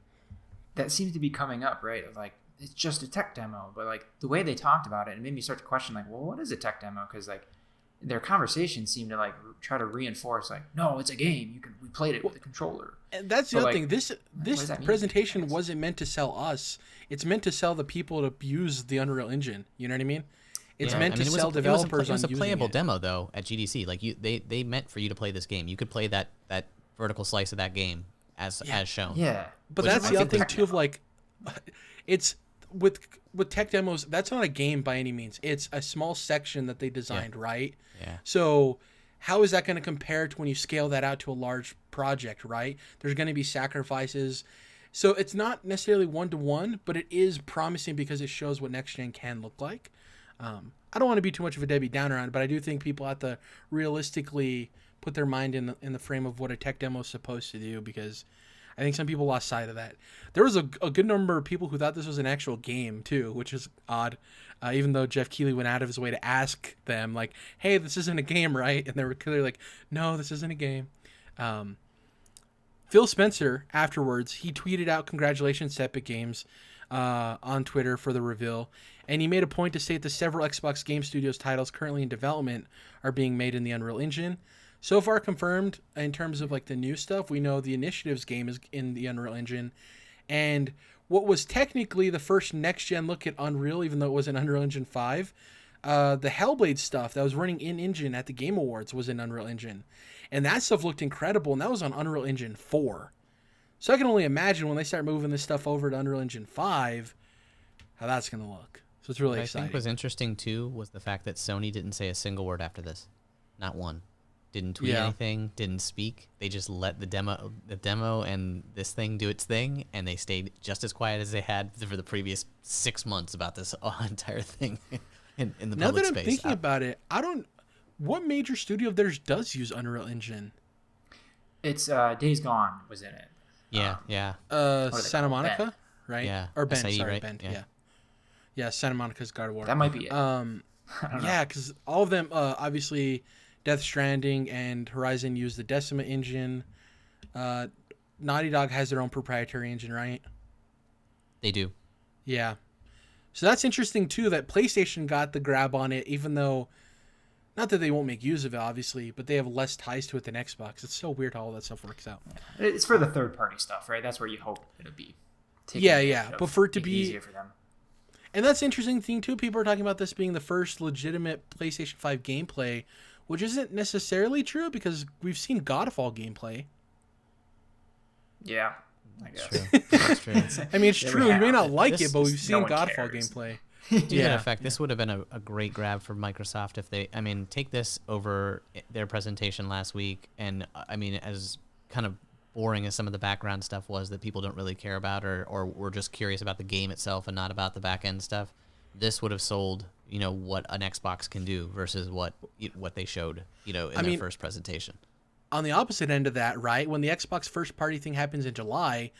that seems to be coming up, right? Like, it's just a tech demo, but like the way they talked about it, it made me start to question like, well, what is a tech demo? Because like their conversation seemed to like try to reinforce like, no, it's a game. We played it with a controller. And that's the other thing. This presentation wasn't meant to sell us. It's meant to sell the people to use the Unreal Engine. You know what I mean? It's meant to sell developers on using it. It was a playable demo though at GDC. Like they meant for you to play this game. You could play that vertical slice of that game as shown. Yeah, but that's the other thing too. Of like, it's with tech demos. That's not a game by any means. It's a small section that they designed, right? Yeah. So how is that going to compare to when you scale that out to a large project, right? There's going to be sacrifices. So it's not necessarily one-to-one, but it is promising because it shows what next gen can look like. I don't want to be too much of a Debbie Downer on it, but I do think people have to realistically put their mind in the frame of what a tech demo is supposed to do, because I think some people lost sight of that. There was a good number of people who thought this was an actual game too, which is odd. Even though Jeff Keighley went out of his way to ask them, like, hey, this isn't a game, right? And they were clearly like, no, this isn't a game. Phil Spencer, afterwards, he tweeted out congratulations to Epic Games on Twitter for the reveal. And he made a point to state that several Xbox Game Studios titles currently in development are being made in the Unreal Engine. So far confirmed in terms of like the new stuff, we know the Initiatives game is in the Unreal Engine. And what was technically the first next-gen look at Unreal, even though it was in Unreal Engine 5, the Hellblade stuff that was running in-engine at the Game Awards was in Unreal Engine. And that stuff looked incredible, and that was on Unreal Engine 4. So I can only imagine when they start moving this stuff over to Unreal Engine 5, how that's going to look. So it's really exciting. What I think was interesting, too, was the fact that Sony didn't say a single word after this. Not one. Didn't tweet anything, didn't speak. They just let the demo and this thing do its thing, and they stayed just as quiet as they had for the previous 6 months about this entire thing in the public space. Now that I'm thinking about it, What major studio of theirs does use Unreal Engine? It's Days Gone was in it. Yeah, yeah, What are they Santa called? Monica, Bend. right? yeah. Or Bend, SIE, sorry, right? Bend. Yeah. Yeah. Yeah, Santa Monica's God of War. That might be it. I don't know. Yeah, because all of them, obviously, Death Stranding and Horizon use the Decima engine. Naughty Dog has their own proprietary engine, right? They do. Yeah. So that's interesting, too, that PlayStation got the grab on it, even though, not that they won't make use of it, obviously, but they have less ties to it than Xbox. It's so weird how all that stuff works out. It's for the third-party stuff, right? That's where you hope it'll be. Yeah. But for it to be easier for them. And that's an interesting thing, too. People are talking about this being the first legitimate PlayStation 5 gameplay, which isn't necessarily true because we've seen Godfall gameplay. Yeah, I It's guess. true. That's true. I mean, it's Yeah, true. we You may have. not like This it, but is- we've seen no one Godfall cares. gameplay. To that Yeah. effect, this would have been a great grab for Microsoft if they, I mean, take this over their presentation last week, and I mean, as kind of boring as some of the background stuff was that people don't really care about, or were just curious about the game itself and not about the back end stuff, this would have sold, what an Xbox can do versus what they showed, in their first presentation. On the opposite end of that, right, when the Xbox first party thing happens in July,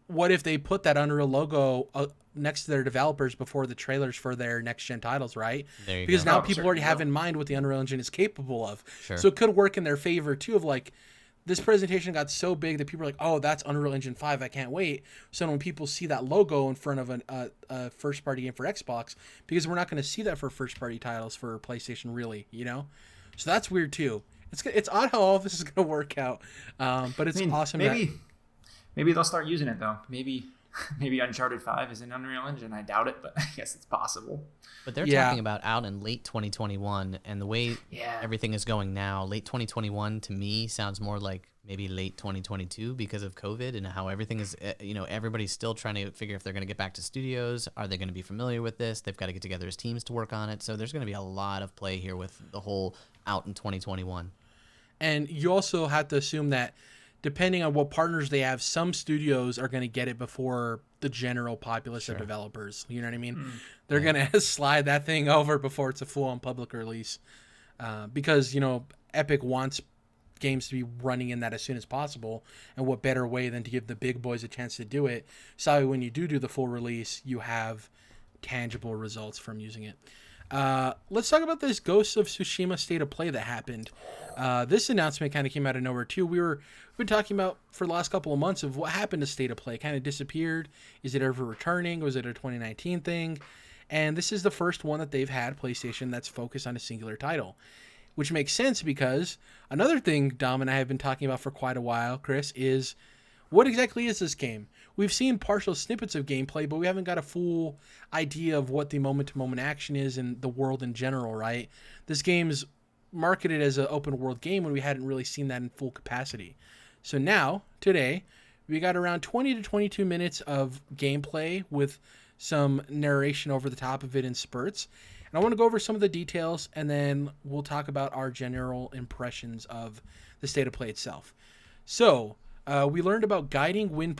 what if they put that Unreal logo next to their developers before the trailers for their next gen titles, right? There you Because go. now Oh, people sure, already you have will. in mind what the Unreal Engine is capable of. Sure. So it could work in their favor too. Of like, this presentation got so big that people are like, "Oh, that's Unreal Engine 5. I can't wait." So when people see that logo in front of a first party game for Xbox, because we're not going to see that for first party titles for PlayStation, really, So that's weird too. It's odd how all of this is going to work out, but it's awesome. Maybe they'll start using it though. Maybe Uncharted 5 is an Unreal Engine. I doubt it, but I guess it's possible. But they're Yeah. talking about out in late 2021, and the way Yeah. everything is going now, late 2021 to me sounds more like maybe late 2022 because of COVID and how everything is, everybody's still trying to figure if they're going to get back to studios. Are they going to be familiar with this? They've got to get together as teams to work on it. So there's going to be a lot of play here with the whole out in 2021. And you also have to assume that depending on what partners they have, some studios are going to get it before the general populace of developers. You know what I mean? They're going to slide that thing over before it's a full-on public release. Because, Epic wants games to be running in that as soon as possible. And what better way than to give the big boys a chance to do it? So when you do the full release, you have tangible results from using it. Let's talk about this Ghost of Tsushima State of Play that happened. This announcement kind of came out of nowhere too. We've been talking about for the last couple of months of what happened to State of Play. Kind of disappeared. Is it ever returning? Was it a 2019 thing? And this is the first one that they've had, PlayStation, that's focused on a singular title, which makes sense because another thing Dom and I have been talking about for quite a while, Chris, is what exactly is this game? We've seen partial snippets of gameplay, but we haven't got a full idea of what the moment-to-moment action is in the world in general, right? This game's marketed as an open-world game when we hadn't really seen that in full capacity. So now, today, we got around 20 to 22 minutes of gameplay with some narration over the top of it in spurts. And I want to go over some of the details, and then we'll talk about our general impressions of the State of Play itself. So, we learned about guiding wind,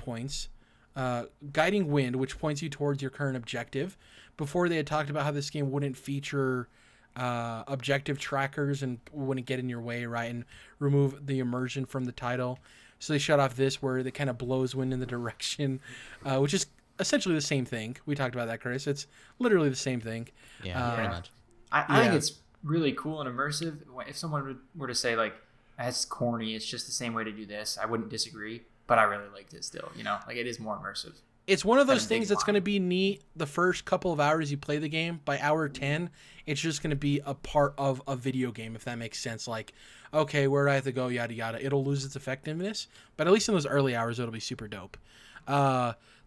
which points you towards your current objective. Before, they had talked about how this game wouldn't feature objective trackers and wouldn't get in your way, right, and remove the immersion from the title. So they shut off this where it kind of blows wind in the direction, which is essentially the same thing. We talked about that, Chris. It's literally the same thing. Yeah, pretty much. I think it's really cool and immersive. If someone were to say, like, that's corny, it's just the same way to do this, I wouldn't disagree. But I really liked it still, Like, it is more immersive. It's one of those Big things that's line. going to be neat the first couple of hours you play the game. By hour 10, it's just going to be a part of a video game, if that makes sense. Like, okay, where do I have to go, yada, yada. It'll lose its effectiveness, but at least in those early hours, it'll be super dope.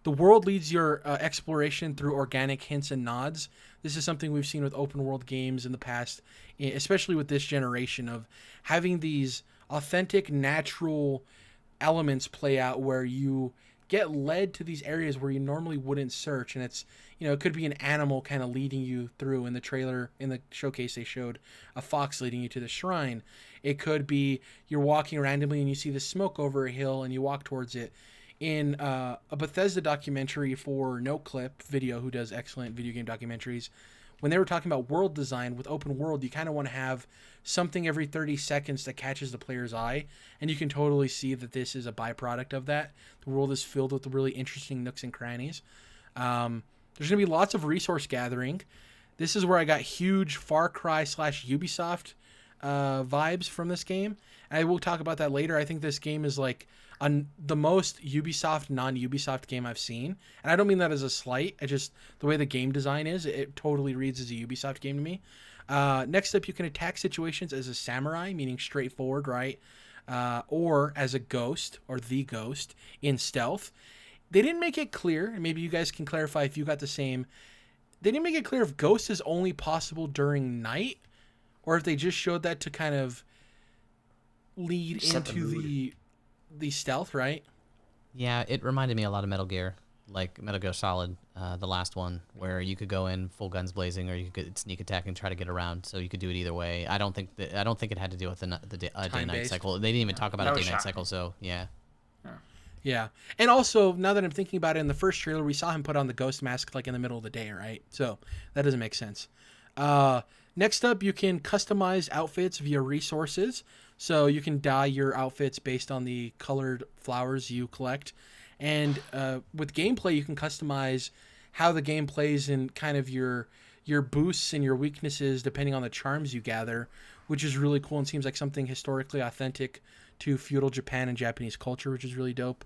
The world leads your exploration through organic hints and nods. This is something we've seen with open world games in the past, especially with this generation of having these authentic, natural elements play out where you get led to these areas where you normally wouldn't search, and it's it could be an animal kind of leading you through. In the trailer, in the showcase, they showed a fox leading you to the shrine. It could be you're walking randomly and you see the smoke over a hill and you walk towards it. In a Bethesda documentary for NoClip Video, who does excellent video game documentaries, when they were talking about world design with open world, you kind of want to have something every 30 seconds that catches the player's eye. And you can totally see that this is a byproduct of that. The world is filled with really interesting nooks and crannies. There's going to be lots of resource gathering. This is where I got huge Far Cry / Ubisoft vibes from this game. And I will talk about that later. I think this game is like the most Ubisoft, non-Ubisoft game I've seen. And I don't mean that as a slight. The way the game design is, it totally reads as a Ubisoft game to me. Next up, you can attack situations as a samurai, meaning straightforward, right? Or as a ghost, or the ghost, in stealth. They didn't make it clear, and maybe you guys can clarify if you got the same. They didn't make it clear if ghost is only possible during night, or if they just showed that to kind of lead into the stealth, right? Yeah, it reminded me a lot of Metal Gear, like Metal Gear Solid, the last one, where you could go in full guns blazing, or you could sneak attack and try to get around. So you could do it either way. I don't think it had to do with the day-night cycle. They didn't even talk about a day-night cycle. So yeah. Yeah. And also, now that I'm thinking about it, in the first trailer, we saw him put on the ghost mask like in the middle of the day, right? So that doesn't make sense. Next up, you can customize outfits via resources. So you can dye your outfits based on the colored flowers you collect. And with gameplay, you can customize how the game plays and kind of your boosts and your weaknesses depending on the charms you gather, which is really cool and seems like something historically authentic to feudal Japan and Japanese culture, which is really dope.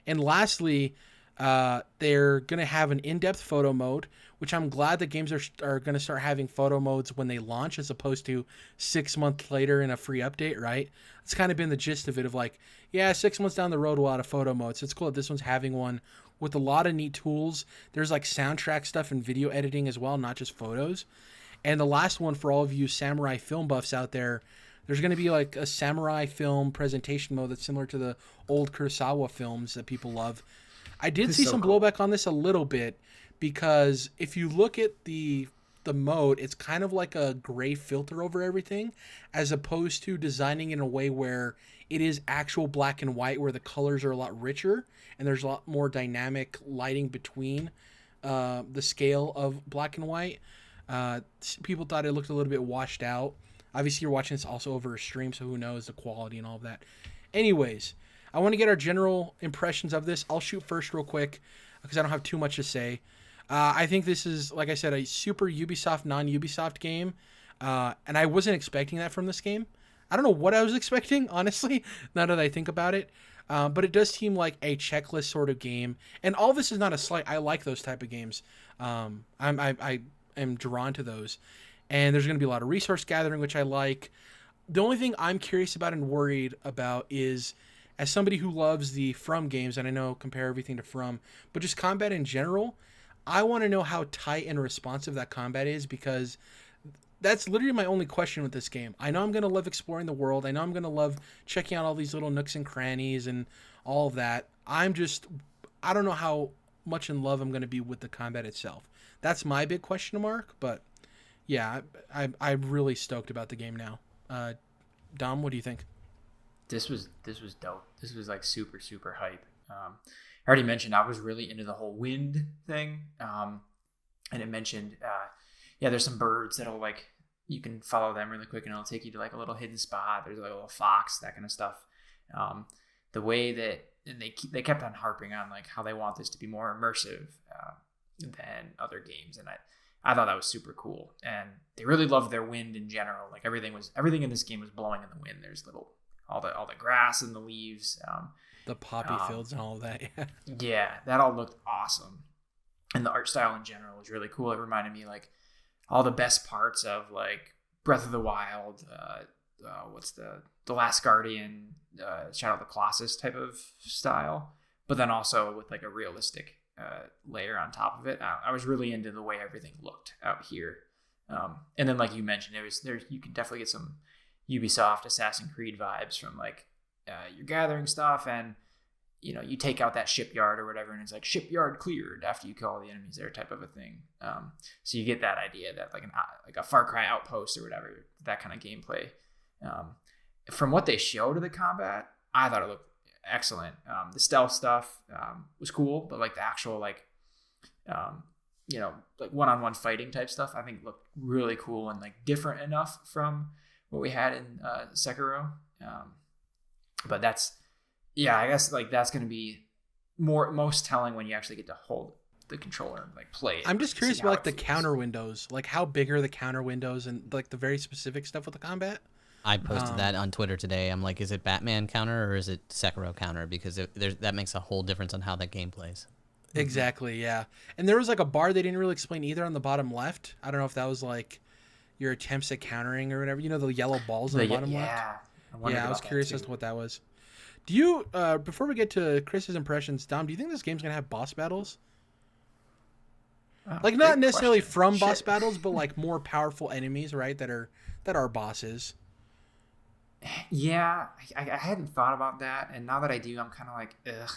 And lastly, they're going to have an in-depth photo mode, which I'm glad that games are going to start having photo modes when they launch as opposed to 6 months later in a free update, right? It's kind of been the gist of it, of like, yeah, 6 months down the road we'll add a photo mode. So it's cool that this one's having one with a lot of neat tools. There's like soundtrack stuff and video editing as well, not just photos. And the last one for all of you samurai film buffs out there, there's going to be like a samurai film presentation mode that's similar to the old Kurosawa films that people love. I did see some blowback on this a little bit because if you look at the mode, it's kind of like a gray filter over everything as opposed to designing in a way where it is actual black and white where the colors are a lot richer and there's a lot more dynamic lighting between the scale of black and white. People thought it looked a little bit washed out. Obviously, you're watching this also over a stream, so who knows the quality and all of that. Anyways, I want to get our general impressions of this. I'll shoot first real quick because I don't have too much to say. I think this is, like I said, a super Ubisoft, non-Ubisoft game, and I wasn't expecting that from this game. I don't know what I was expecting, honestly, now that I think about it, but it does seem like a checklist sort of game, and all this is not a slight. I like those type of games. I am drawn to those. And there's going to be a lot of resource gathering, which I like. The only thing I'm curious about and worried about is, as somebody who loves the From games, and I know compare everything to From, but just combat in general, I want to know how tight and responsive that combat is because that's literally my only question with this game. I know I'm going to love exploring the world. I know I'm going to love checking out all these little nooks and crannies and all of that. I don't know how much in love I'm going to be with the combat itself. That's my big question mark, but yeah, I'm really stoked about the game now. Dom, what do you think? This was dope. This was like super, super hype. I already mentioned I was really into the whole wind thing. And it mentioned, there's some birds that'll like, you can follow them really quick and it'll take you to like a little hidden spot. There's like a little fox, that kind of stuff. The way that, and they kept on harping on like how they want this to be more immersive than other games. And I thought that was super cool. And they really loved their wind in general. Like everything in this game was blowing in the wind. There's all the grass and the leaves. The poppy fields and all of that. Yeah. Yeah, that all looked awesome. And the art style in general was really cool. It reminded me like all the best parts of like Breath of the Wild, what's the Last Guardian, Shadow of the Colossus type of style, but then also with like a realistic layer on top of it. I was really into the way everything looked out here. And then like you mentioned, you can definitely get some Ubisoft Assassin's Creed vibes from like you're gathering stuff and you take out that shipyard or whatever and it's like shipyard cleared after you kill all the enemies there type of a thing. So you get that idea that like a Far Cry outpost or whatever, that kind of gameplay. From what they showed of the combat, I thought it looked excellent. The stealth stuff was cool, but like the actual like like one-on-one fighting type stuff, I think looked really cool and like different enough from what we had in Sekiro. But I guess like that's going to be most telling when you actually get to hold the controller and like play it. I'm just curious about like the counter windows, like how big are the counter windows and like the very specific stuff with the combat. I posted that on Twitter today. I'm like, is it Batman counter or is it Sekiro counter? Because that makes a whole difference on how that game plays. Exactly, yeah. And there was like a bar they didn't really explain either on the bottom left. I don't know if that was like your attempts at countering or whatever. You know, the yellow balls on the bottom left? I was curious as to what that was. Do you, before we get to Chris's impressions, Dom, do you think this game's going to have boss battles? Like not necessarily from boss battles, but like more powerful enemies, right? That are bosses. Yeah, I hadn't thought about that, and now that I do, I'm kind of like, ugh,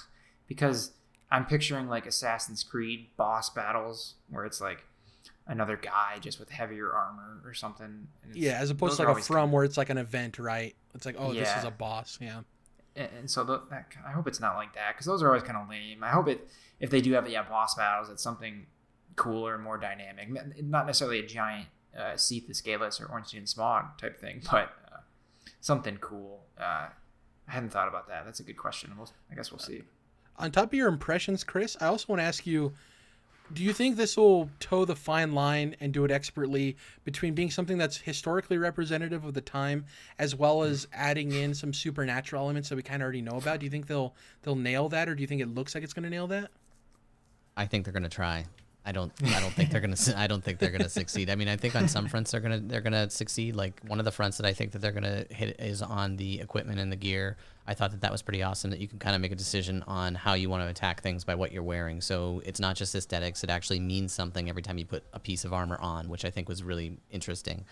because I'm picturing like Assassin's Creed boss battles where it's like another guy just with heavier armor or something. Yeah, as opposed to like a From where it's like an event, right? It's like, oh, this is a boss, yeah. And so I hope it's not like that, because those are always kind of lame. I hope if they do have boss battles, it's something cooler and more dynamic. Not necessarily a giant Seath the Scaleless or Ornstein Smog type thing, but something cool. I hadn't thought about that. That's a good question. I guess we'll see. On top of your impressions, Chris, I also want to ask you, do you think this will toe the fine line and do it expertly between being something that's historically representative of the time as well as adding in some supernatural elements that we kind of already know about? Do you think they'll nail that, or do you think it looks like it's going to nail that? I think they're going to try. I don't think they're gonna succeed. I mean, I think on some fronts they're gonna succeed. Like one of the fronts that I think that they're gonna hit is on the equipment and the gear. I thought that was pretty awesome, that you can kind of make a decision on how you want to attack things by what you're wearing. So it's not just aesthetics; it actually means something every time you put a piece of armor on, which I think was really interesting.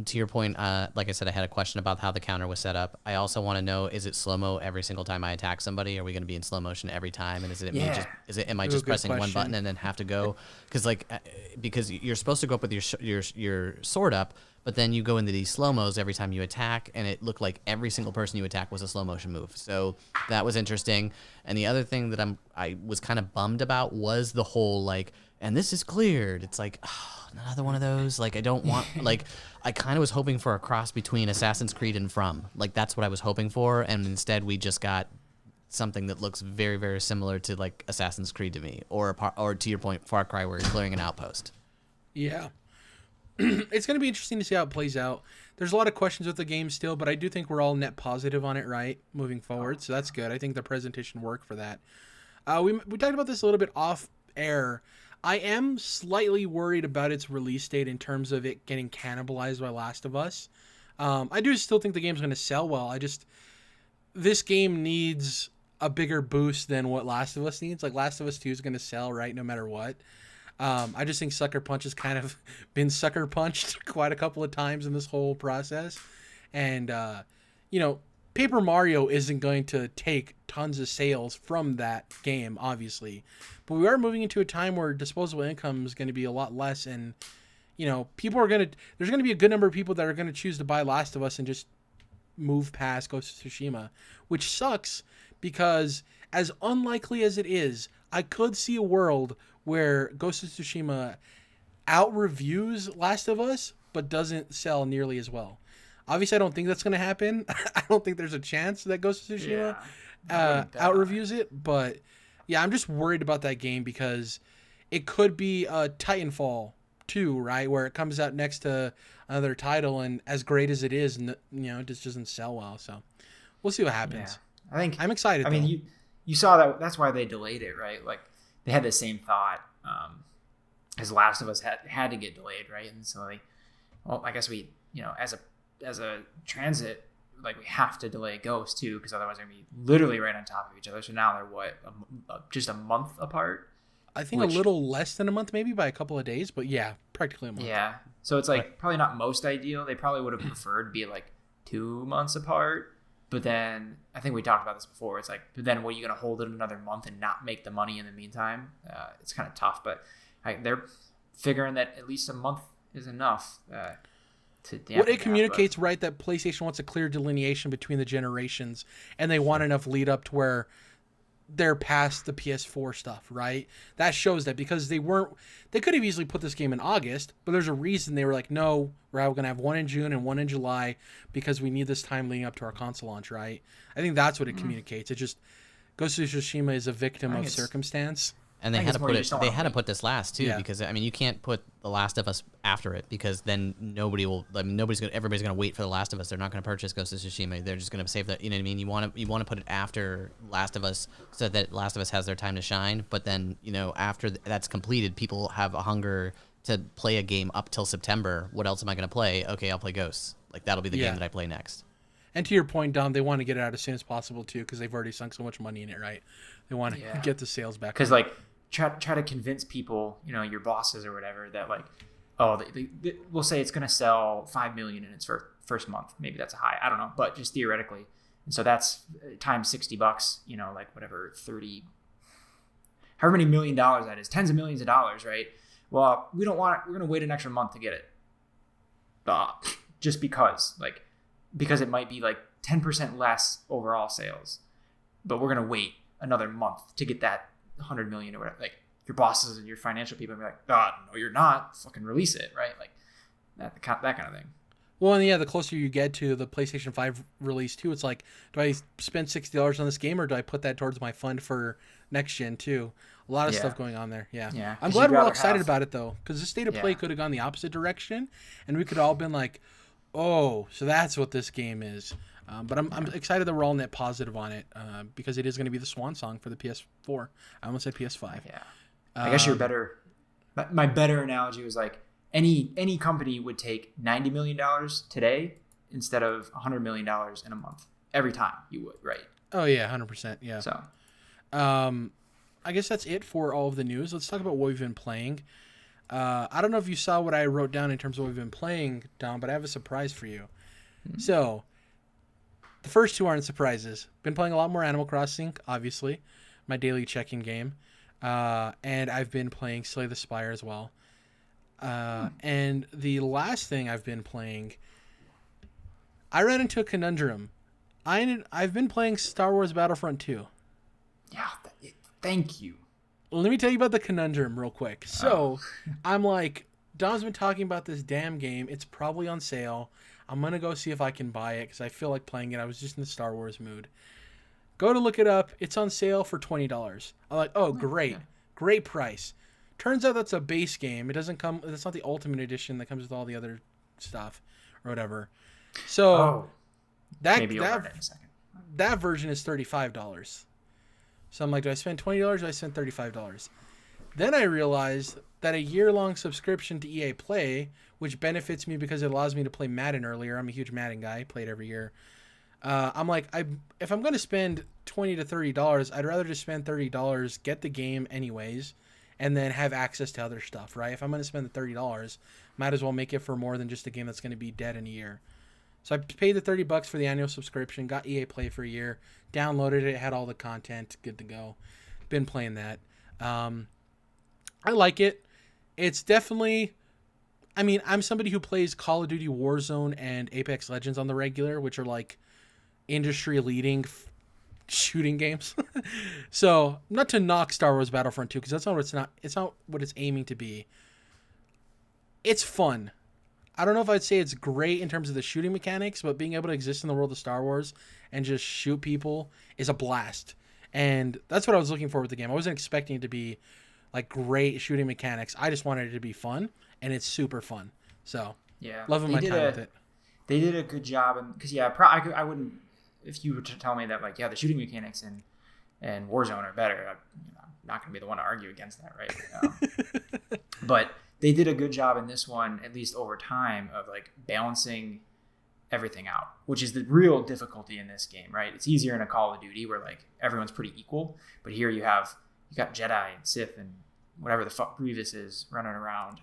To your point, like I said, I had a question about how the counter was set up. I also want to know, is it slow-mo every single time I attack somebody? Are we going to be in slow motion every time? And am I just pressing one button and then have to go? Because you're supposed to go up with your sword up, but then you go into these slow-mos every time you attack, and it looked like every single person you attack was a slow-motion move. So that was interesting. And the other thing that I was kind of bummed about was the whole, like, and this is cleared. It's like, another one of those. Like, I don't want, like, I kind of was hoping for a cross between Assassin's Creed and From. Like, that's what I was hoping for, and instead we just got something that looks very, very similar to, like, Assassin's Creed to me, or to your point, Far Cry, where you're clearing an outpost. Yeah. It's going to be interesting to see how it plays out. There's a lot of questions with the game still, but I do think we're all net positive on it, right, moving forward, so that's good. I think the presentation worked for that. We talked about this a little bit off air. I am slightly worried about its release date in terms of it getting cannibalized by Last of Us. I do still think the game's going to sell well. This game needs a bigger boost than what Last of Us needs. Like, Last of Us 2 is going to sell, right, no matter what. I just think Sucker Punch has kind of been sucker punched quite a couple of times in this whole process. And, Paper Mario isn't going to take tons of sales from that game, obviously. But we are moving into a time where disposable income is going to be a lot less. And, there's going to be a good number of people that are going to choose to buy Last of Us and just move past Ghost of Tsushima, which sucks because as unlikely as it is, I could see a world where Ghost of Tsushima out-reviews Last of Us, but doesn't sell nearly as well. Obviously, I don't think that's going to happen. I don't think there's a chance that Ghost of Tsushima out-reviews it. But, yeah, I'm just worried about that game because it could be a Titanfall 2, right, where it comes out next to another title, and as great as it is, it just doesn't sell well. So we'll see what happens. Yeah. I'm excited, I mean, you saw that. That's why they delayed it, right? Like, they had the same thought as Last of Us had to get delayed, right? And so I guess we, as a transit, like, we have to delay Ghost too, because otherwise they're gonna be literally right on top of each other. So now they're just a month apart. I think a little less than a month, maybe by a couple of days, but yeah, practically a month. Yeah, so it's like probably not most ideal. They probably would have preferred to be like 2 months apart. But then I think we talked about this before. It's like, but then what, are you gonna hold it another month and not make the money in the meantime? It's kind of tough, but they're figuring that at least a month is enough. What it communicates, right, that PlayStation wants a clear delineation between the generations, and they want enough lead up to where they're past the PS4 stuff, right? That shows that because they could have easily put this game in August, but there's a reason they were like, no, we're going to have one in June and one in July because we need this time leading up to our console launch, right? I think that's what it communicates. It just, Ghost of Tsushima is a victim of circumstance. And they had to put it. They had to put this last too, because I mean, you can't put The Last of Us after it, because then nobody will. I mean, everybody's gonna wait for The Last of Us. They're not gonna purchase Ghost of Tsushima. They're just gonna save that. You know what I mean? You want to put it after Last of Us, so that Last of Us has their time to shine. But then, after that's completed, people have a hunger to play a game up till September. What else am I gonna play? Okay, I'll play Ghosts. Like, that'll be the game that I play next. And to your point, Dom, they want to get it out as soon as possible too, because they've already sunk so much money in it, right? They want to get the sales back. Because try to convince people, your bosses or whatever, that we'll say it's going to sell 5 million in its first month. Maybe that's a high. I don't know, but just theoretically. And so that's times $60, whatever, 30, however many $1 million that is, tens of millions of dollars, right? Well, we don't want it. We're going to wait an extra month to get it. Just because it might be 10% less overall sales, but we're going to wait another month to get that 100 million or whatever. Your bosses and your financial people are like, no, you're not. Fucking release it, right? That kind of thing. Well, and the closer you get to the PlayStation 5 release too, it's like, do I spend $60 on this game, or do I put that towards my fund for next gen too? A lot of stuff going on there. Yeah. I'm glad we're all excited about it though, because the state of play could have gone the opposite direction, and we could all been like, oh, so that's what this game is. But I'm excited that we're all net positive on it, because it is going to be the swan song for the PS4. I almost said PS5. Yeah. I guess you're better. My better analogy was any company would take $90 million today instead of $100 million in a month. Every time you would, right? Oh, yeah, 100%. Yeah. So, I guess that's it for all of the news. Let's talk about what we've been playing. I don't know if you saw what I wrote down in terms of what we've been playing, Dom, but I have a surprise for you. Mm-hmm. So, the first two aren't surprises. Been playing a lot more Animal Crossing, obviously, my daily check-in game. And I've been playing Slay the Spire as well. And the last thing I've been playing, I ran into a conundrum. I've been playing Star Wars Battlefront 2. Yeah, thank you. Let me tell you about the conundrum real quick. So, I'm like, Dom's been talking about this damn game. It's probably on sale. I'm going to go see if I can buy it because I feel like playing it. I was just in the Star Wars mood. Go to look it up. It's on sale for $20. I'm like, oh, great. Yeah. Great price. Turns out that's a base game. It doesn't come, that's not the Ultimate Edition that comes with all the other stuff or whatever. So, that version is $35. So I'm like, do I spend $20 or do I spend $35? Then I realized that a year-long subscription to EA Play, which benefits me because it allows me to play Madden earlier. I'm a huge Madden guy. I play it every year. I'm like, if I'm going to spend $20 to $30, I'd rather just spend $30, get the game anyways, and then have access to other stuff, right? If I'm going to spend the $30, might as well make it for more than just a game that's going to be dead in a year. So I paid the $30 for the annual subscription, got EA Play for a year, downloaded it, had all the content, good to go. Been playing that. I like it. It's definitely, I mean, I'm somebody who plays Call of Duty Warzone and Apex Legends on the regular, which are like industry leading shooting games. So not to knock Star Wars Battlefront 2, because that's not what it's not what it's aiming to be. It's fun. I don't know if I'd say it's great in terms of the shooting mechanics, but being able to exist in the world of Star Wars and just shoot people is a blast. And that's what I was looking for with the game. I wasn't expecting it to be like great shooting mechanics. I just wanted it to be fun, and it's super fun. So yeah, loving my time with it. They did a good job, and because I wouldn't, if you were to tell me that the shooting mechanics in Warzone are better, I'm not going to be the one to argue against that, right? But they did a good job in this one, at least over time, of balancing everything out, which is the real difficulty in this game, right? It's easier in a Call of Duty where everyone's pretty equal, but here you got Jedi and Sith and whatever the fuck Grievous is running around,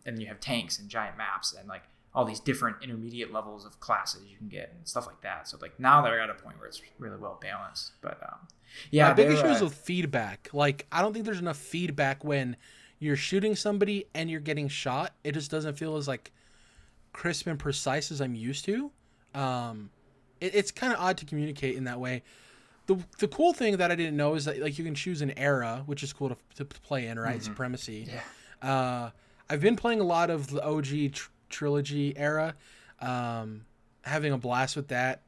and you have tanks and giant maps and all these different intermediate levels of classes you can get and stuff like that. So now they're at a point where it's really well balanced. But my big issue is with feedback. I don't think there's enough feedback when you're shooting somebody and you're getting shot. It just doesn't feel as crisp and precise as I'm used to. It's kind of odd to communicate in that way. The cool thing that I didn't know is that like you can choose an era, which is cool to play in, right? Supremacy. Yeah. I've been playing a lot of the OG trilogy era, having a blast with that.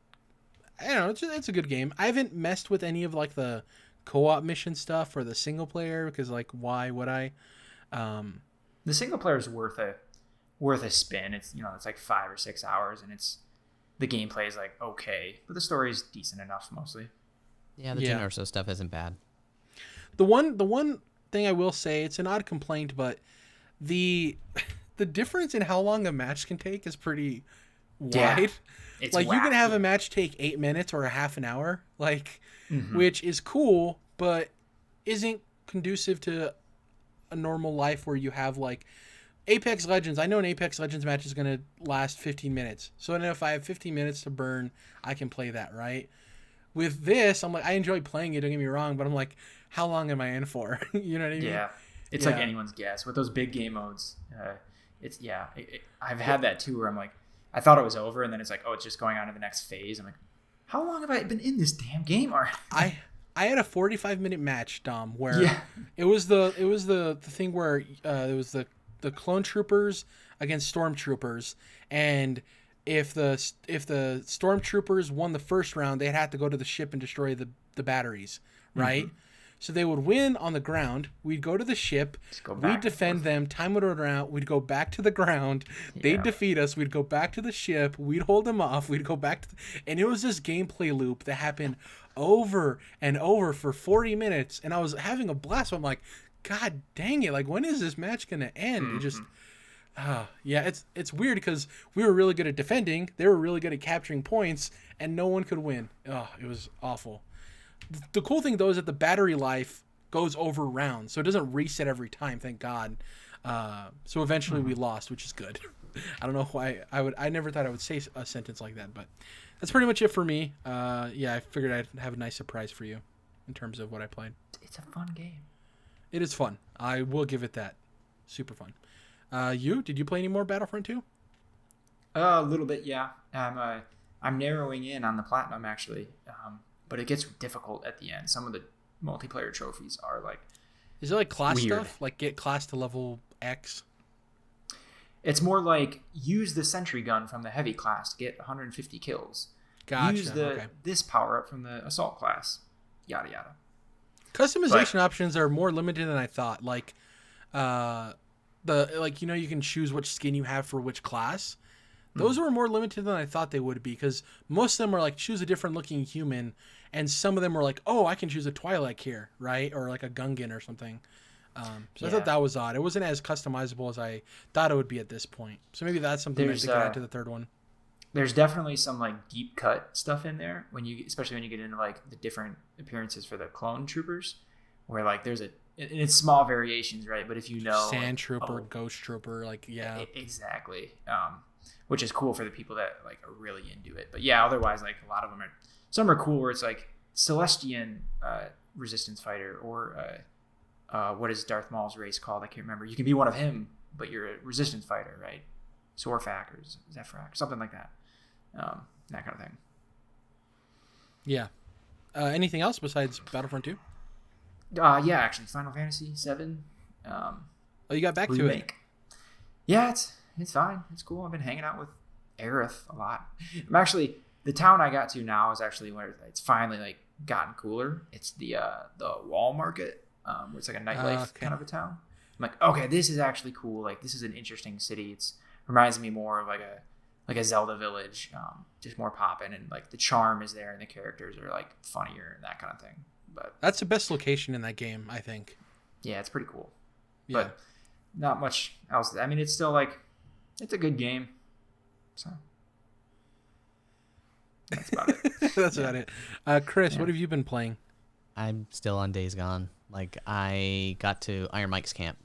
I don't know, it's a good game. I haven't messed with any of like the co-op mission stuff or the single player because like why would I? The single player is worth a spin. It's it's like 5 or 6 hours, and the gameplay is like okay, but the story is decent enough mostly. Yeah, the Jyn Erso stuff isn't bad. The one thing I will say, it's an odd complaint, but the difference in how long a match can take is pretty wide. Yeah, it's like wacky. you can have a match take 8 minutes or a half an hour, like which is cool, but isn't conducive to a normal life where you have like Apex Legends. I know an Apex Legends match is going to last 15 minutes. So then if I have 15 minutes to burn, I can play that, right? With this, I'm like, I enjoy playing it, don't get me wrong, but I'm like, how long am I in for? You know what I mean? Yeah. It's like anyone's guess. With those big game modes, I've had that too where I'm like, I thought it was over, and then it's like, oh, it's just going on to the next phase. I'm like, how long have I been in this damn game already? I had a 45-minute match, Dom, where it was the thing where it was the clone troopers against stormtroopers, and if the stormtroopers won the first round, they'd have to go to the ship and destroy the batteries, right? So they would win on the ground. We'd go to the ship. We'd defend them. Time would run out. We'd go back to the ground. They'd defeat us. We'd go back to the ship. We'd hold them off. We'd go back and it was this gameplay loop that happened over and over for 40 minutes. And I was having a blast. So I'm like, God dang it. Like, when is this match going to end? It just... it's weird because we were really good at defending. They were really good at capturing points, and no one could win. Oh, it was awful. The cool thing, though, is that the battery life goes over rounds, so it doesn't reset every time, thank God. So eventually we lost, which is good. I don't know why I never thought I would say a sentence like that, but that's pretty much it for me. I figured I'd have a nice surprise for you in terms of what I played. It's a fun game. It is fun. I will give it that. Super fun. Did you play any more Battlefront 2? A little bit, yeah. I'm narrowing in on the platinum actually, but it gets difficult at the end. Some of the multiplayer trophies are like. Is it like class weird stuff? Like get class to level X? It's more like use the sentry gun from the heavy class to get 150 kills. Gotcha. Use this power up from the assault class. Yada yada. Customization options are more limited than I thought. Like, you can choose which skin you have for which class. Those were more limited than I thought they would be, because most of them are like choose a different looking human, and some of them were like, oh, I can choose a Twi'lek here, right, or like a Gungan or something. I thought that was odd. It wasn't as customizable as I thought it would be at this point. So maybe that's something that they could add to the third one. There's definitely some like deep cut stuff in there especially when you get into like the different appearances for the clone troopers, where like it's small variations, right? But if you know Sand Trooper, Ghost Trooper, exactly. Which is cool for the people that like are really into it. But yeah, otherwise like a lot of them some are cool where it's like Celestian resistance fighter, or what is Darth Maul's race called? I can't remember. You can be one of him, but you're a resistance fighter, right? Sorfak or Zefrak, something like that. That kind of thing. Yeah. Anything else besides Battlefront 2? Yeah, actually, Final Fantasy 7. You got back to it. Yeah, it's fine. It's cool. I've been hanging out with Aerith a lot. The town I got to now is actually where it's finally like gotten cooler. It's the Wall Market, where it's like a nightlife kind of a town. I'm like, okay, this is actually cool. Like, this is an interesting city. It's reminds me more of like a Zelda village, just more poppin', and like the charm is there, and the characters are like funnier and that kind of thing. But that's the best location in that game, I think. Yeah, it's pretty cool. Yeah. But not much else. I mean, it's still like it's a good game. So that's about it. That's about it. Chris, what have you been playing? I'm still on Days Gone. Like, I got to Iron Mike's camp.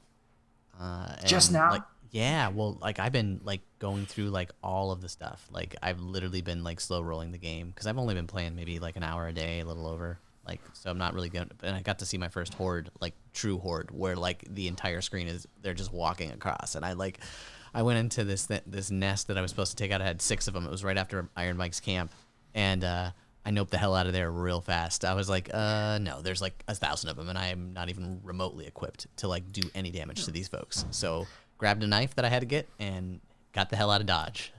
Just now? Like, yeah, well, like, I've been, like, going through, like, all of the stuff. Like, I've literally been, like, slow rolling the game, because I've only been playing maybe, like, an hour a day, a little over. Like, so I'm not really good. And I got to see my first horde, like, true horde, where, like, the entire screen is, they're just walking across. And I went into this nest that I was supposed to take out. I had 6 of them. It was right after Iron Mike's camp. And I noped the hell out of there real fast. I was like, no, there's like 1,000 of them, and I am not even remotely equipped to like do any damage to these folks. So grabbed a knife that I had to get and got the hell out of Dodge.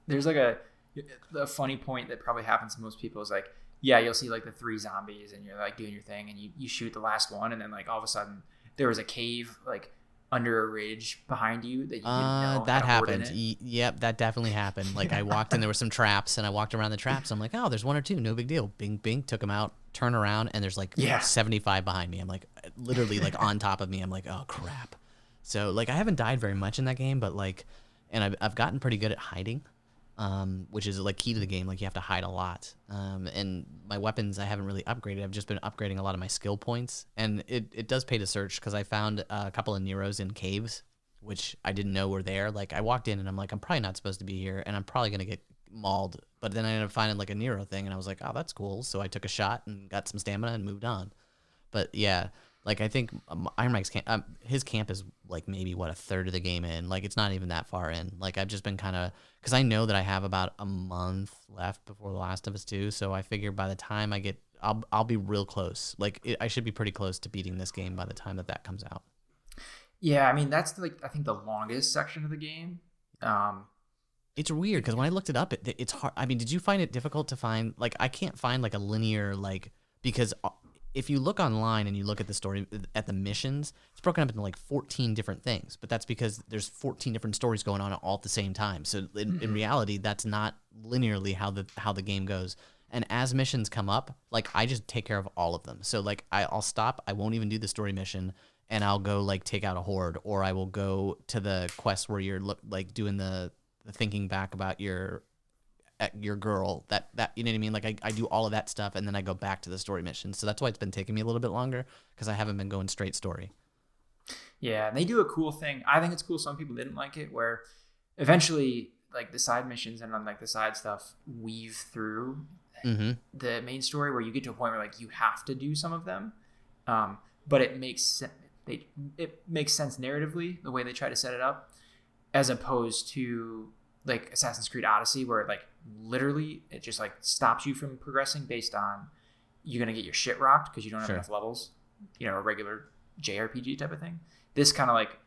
There's like a funny point that probably happens to most people is like, yeah, you'll see like the 3 zombies and you're like doing your thing and you shoot the last one, and then like all of a sudden there was a cave like under a ridge behind you that you didn't know that had a horde in happened. it. Yep, that definitely happened. Like I walked in, there were some traps, and I walked around the traps. I'm like, oh, there's 1 or 2, no big deal. Bing, bing, took them out. Turn around, and there's like 75 behind me. I'm like, literally like on top of me. I'm like, oh crap. So like I haven't died very much in that game, but like, and I've gotten pretty good at hiding, which is like key to the game. Like you have to hide a lot. And my weapons I haven't really upgraded. I've just been upgrading a lot of my skill points, and it does pay to search because I found a couple of Neros in caves, which I didn't know were there. Like I walked in and I'm like, I'm probably not supposed to be here, and I'm probably gonna get mauled. But then I ended up finding like a Nero thing, and I was like, oh, that's cool. So I took a shot and got some stamina and moved on. But yeah, like I think Iron Mike's camp, his camp is like maybe what, a third of the game in. Like it's not even that far in. Like I've just been kind of, because I know that I have about a month left before The Last of Us 2. So I figure by the time I get, I'll be real close. Like I should be pretty close to beating this game by the time that comes out. Yeah, I mean that's like I think the longest section of the game. It's weird because when I looked it up, it's hard. I mean, did you find it difficult to find? Like I can't find like a linear like, because if you look online and you look at the story, at the missions, it's broken up into like 14 different things. But that's because there's 14 different stories going on all at the same time. So in reality, that's not linearly how the game goes. And as missions come up, like I just take care of all of them. So like I'll stop. I won't even do the story mission, and I'll go like take out a horde, or I will go to the quest where you're like doing the thinking back about your girl, that you know what I mean? Like I do all of that stuff, and then I go back to the story mission. So that's why it's been taking me a little bit longer, because I haven't been going straight story. Yeah, and they do a cool thing. I think it's cool. Some people didn't like it, where eventually like the side missions and like the side stuff weave through the main story, where you get to a point where like you have to do some of them, but it makes sense narratively the way they try to set it up, as opposed to like Assassin's Creed Odyssey, where like literally it just like stops you from progressing based on you're gonna get your shit rocked because you don't have enough levels, a regular JRPG type of thing. This kind of like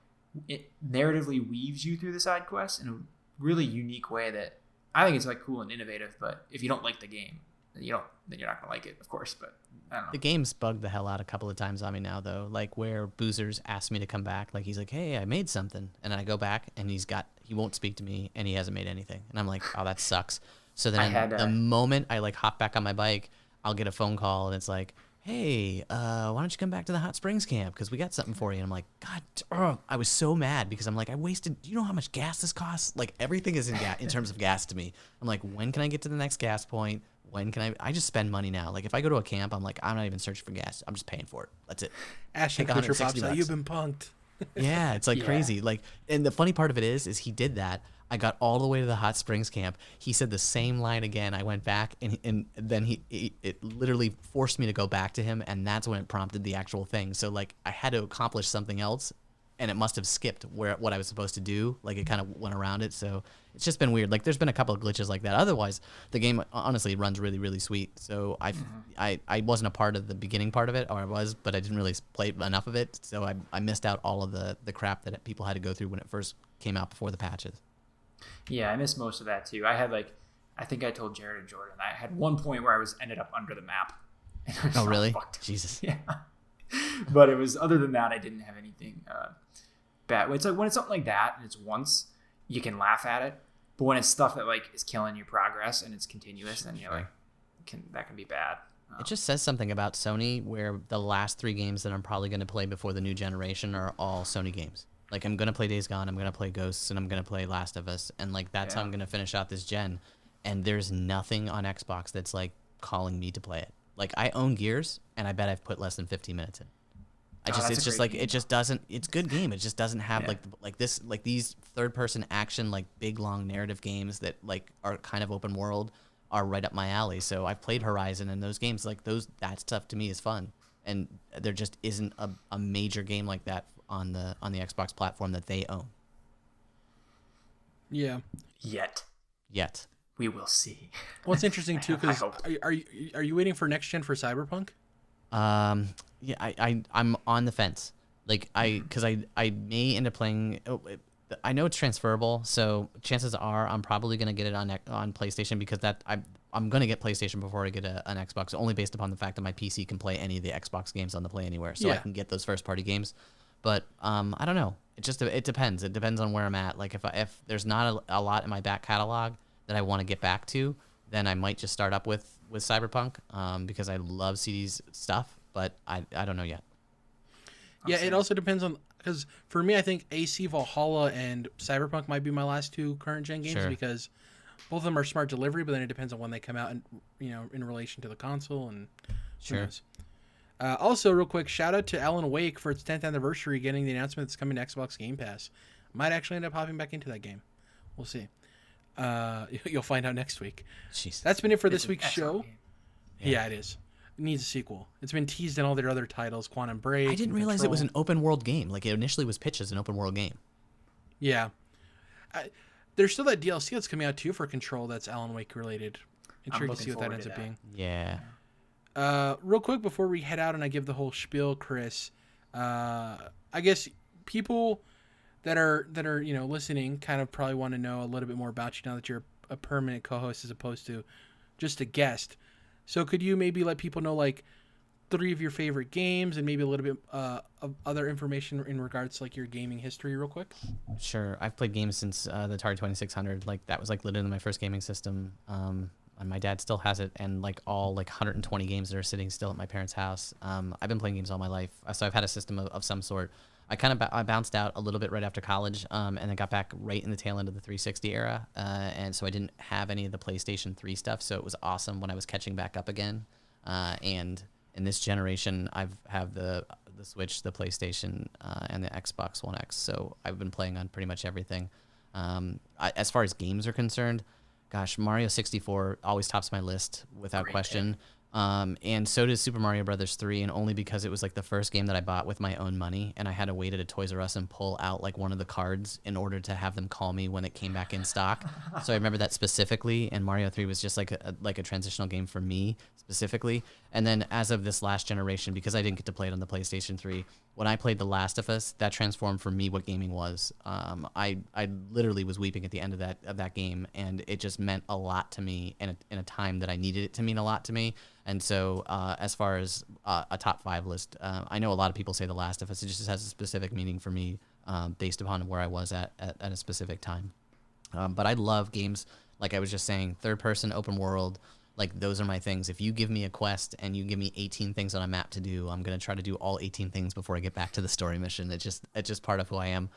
it narratively weaves you through the side quests in a really unique way that I think it's like cool and innovative. But if you don't like the game, then you're not gonna like it, of course. But I don't know. The game's bugged the hell out a couple of times on me now, though. Like where Boozers asked me to come back, like he's like, "Hey, I made something," and I go back and he won't speak to me and he hasn't made anything, and I'm like, "Oh, that sucks." So then the moment I like hop back on my bike, I'll get a phone call and it's like, "Hey, why don't you come back to the hot springs camp because we got something for you?" And I'm like, God, I was so mad because I'm like, I wasted. Do you know how much gas this costs? Like everything is in terms of gas to me. I'm like, when can I get to the next gas point? When can I just spend money now? Like if I go to a camp, I'm like, I'm not even searching for gas. I'm just paying for it. That's it. Ashton Kutcher pops out, you've been punked. Yeah, it's like crazy. Like, and the funny part of it is he did that. I got all the way to the hot springs camp. He said the same line again. I went back, and then it literally forced me to go back to him, and that's when it prompted the actual thing. So like I had to accomplish something else, and it must have skipped what I was supposed to do. Like it kind of went around it. So it's just been weird. Like there's been a couple of glitches like that. Otherwise, the game honestly runs really, really sweet. So I wasn't a part of the beginning part of it, or I was, but I didn't really play enough of it. So I missed out all of the crap that people had to go through when it first came out before the patches. Yeah, I missed most of that too. I had I think I told Jared and Jordan, I had one point where I ended up under the map. Oh really? Jesus. Yeah. But it was, other than that, I didn't have anything bad. It's like when it's something like that and it's once, you can laugh at it. But when it's stuff that like is killing your progress and it's continuous, then you're like, that can be bad. It just says something about Sony, where the last 3 games that I'm probably going to play before the new generation are all Sony games. Like I'm going to play Days Gone, I'm going to play Ghosts, and I'm going to play Last of Us, and like that's how I'm going to finish out this gen. And there's nothing on Xbox that's like calling me to play it. Like I own Gears, and I bet I've put less than 15 minutes in. It's just like, it just doesn't, it's a good game. It just doesn't have like these third person action, like big long narrative games that like are kind of open world are right up my alley. So I've played Horizon, and those games, like that stuff to me is fun. And there just isn't a major game like that on the Xbox platform that they own. Yeah. Yet. we will see. What's interesting too, I because hope. are you waiting for next gen for Cyberpunk? Yeah, I'm on the fence. Like because I may end up playing. I know it's transferable, so chances are I'm probably gonna get it on PlayStation because I'm gonna get PlayStation before I get an Xbox, only based upon the fact that my PC can play any of the Xbox games on the Play Anywhere, so I can get those first party games. But I don't know. It depends. It depends on where I'm at. Like if there's not a lot in my back catalog that I want to get back to, then I might just start up with Cyberpunk because I love CD's stuff. But I don't know yet. Yeah, it also depends on, because for me, I think AC Valhalla and Cyberpunk might be my last two current gen games because both of them are smart delivery, but then it depends on when they come out and in relation to the console and who knows. Also, real quick, shout out to Alan Wake for its 10th anniversary, getting the announcement that's coming to Xbox Game Pass. Might actually end up hopping back into that game. We'll see. You'll find out next week. Jesus. That's been it for this week's show. Game. Yeah, it is. It needs a sequel. It's been teased in all their other titles, Quantum Break. I didn't realize it was an open world game. Like it initially was pitched as an open world game. Yeah. There's still that DLC that's coming out too for Control that's Alan Wake related. Intrigued to see what that ends up being. Yeah. Real quick before we head out and I give the whole spiel, Chris, I guess people that are listening kind of probably want to know a little bit more about you now that you're a permanent co-host as opposed to just a guest. So could you maybe let people know like 3 of your favorite games and maybe a little bit of other information in regards to like your gaming history real quick? Sure. I've played games since the Atari 2600. Like that was like literally my first gaming system. And my dad still has it, and like all like 120 games that are sitting still at my parents' house. I've been playing games all my life, so I've had a system of some sort. I bounced out a little bit right after college, and then got back right in the tail end of the 360 era, and so I didn't have any of the PlayStation 3 stuff. So it was awesome when I was catching back up again. And in this generation, have the Switch, the PlayStation, and the Xbox One X. So I've been playing on pretty much everything. As far as games are concerned, gosh, Mario 64 always tops my list without question. And so does Super Mario Brothers 3, and only because it was like the first game that I bought with my own money, and I had to wait at a Toys R Us and pull out like one of the cards in order to have them call me when it came back in stock. So I remember that specifically, and Mario 3 was just like a transitional game for me specifically. And then as of this last generation, because I didn't get to play it on the PlayStation 3, when I played The Last of Us, that transformed for me what gaming was. I literally was weeping at the end of that game, and it just meant a lot to me in a time that I needed it to mean a lot to me. And so as far as a top 5 list, I know a lot of people say The Last of Us. It just has a specific meaning for me based upon where I was at a specific time. But I love games, like I was just saying, third-person, open world. Like, those are my things. If you give me a quest and you give me 18 things on a map to do, I'm going to try to do all 18 things before I get back to the story mission. It's just part of who I am.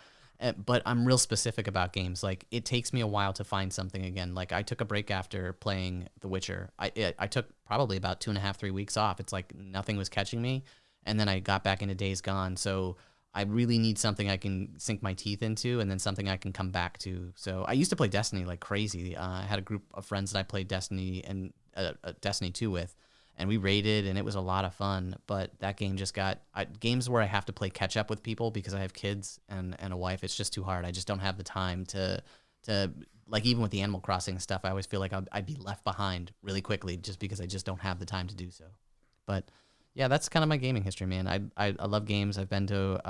But I'm real specific about games. Like, it takes me a while to find something again. Like, I took a break after playing The Witcher. I took probably about 2.5, 3 weeks off. It's like nothing was catching me. And then I got back into Days Gone. So I really need something I can sink my teeth into, and then something I can come back to. So I used to play Destiny like crazy. I had a group of friends that I played Destiny and Destiny 2 with, and we raided, and it was a lot of fun. But that game just got games where I have to play catch up with people because I have kids and a wife. It's just too hard. I just don't have the time to like, even with the Animal Crossing stuff, I always feel like I'd be left behind really quickly just because I just don't have the time to do so. But yeah, that's kind of my gaming history, man. I love games. I've been to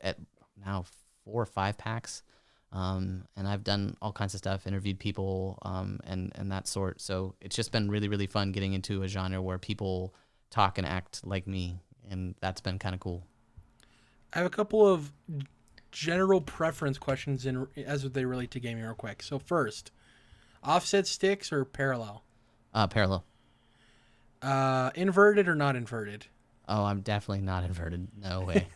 at now 4 or 5 PAX. And I've done all kinds of stuff, interviewed people, and that sort. So it's just been really, really fun getting into a genre where people talk and act like me, and that's been kind of cool. I have a couple of general preference questions as they relate to gaming real quick. So first, offset sticks or parallel? Parallel. Inverted or not inverted? Oh, I'm definitely not inverted. No way.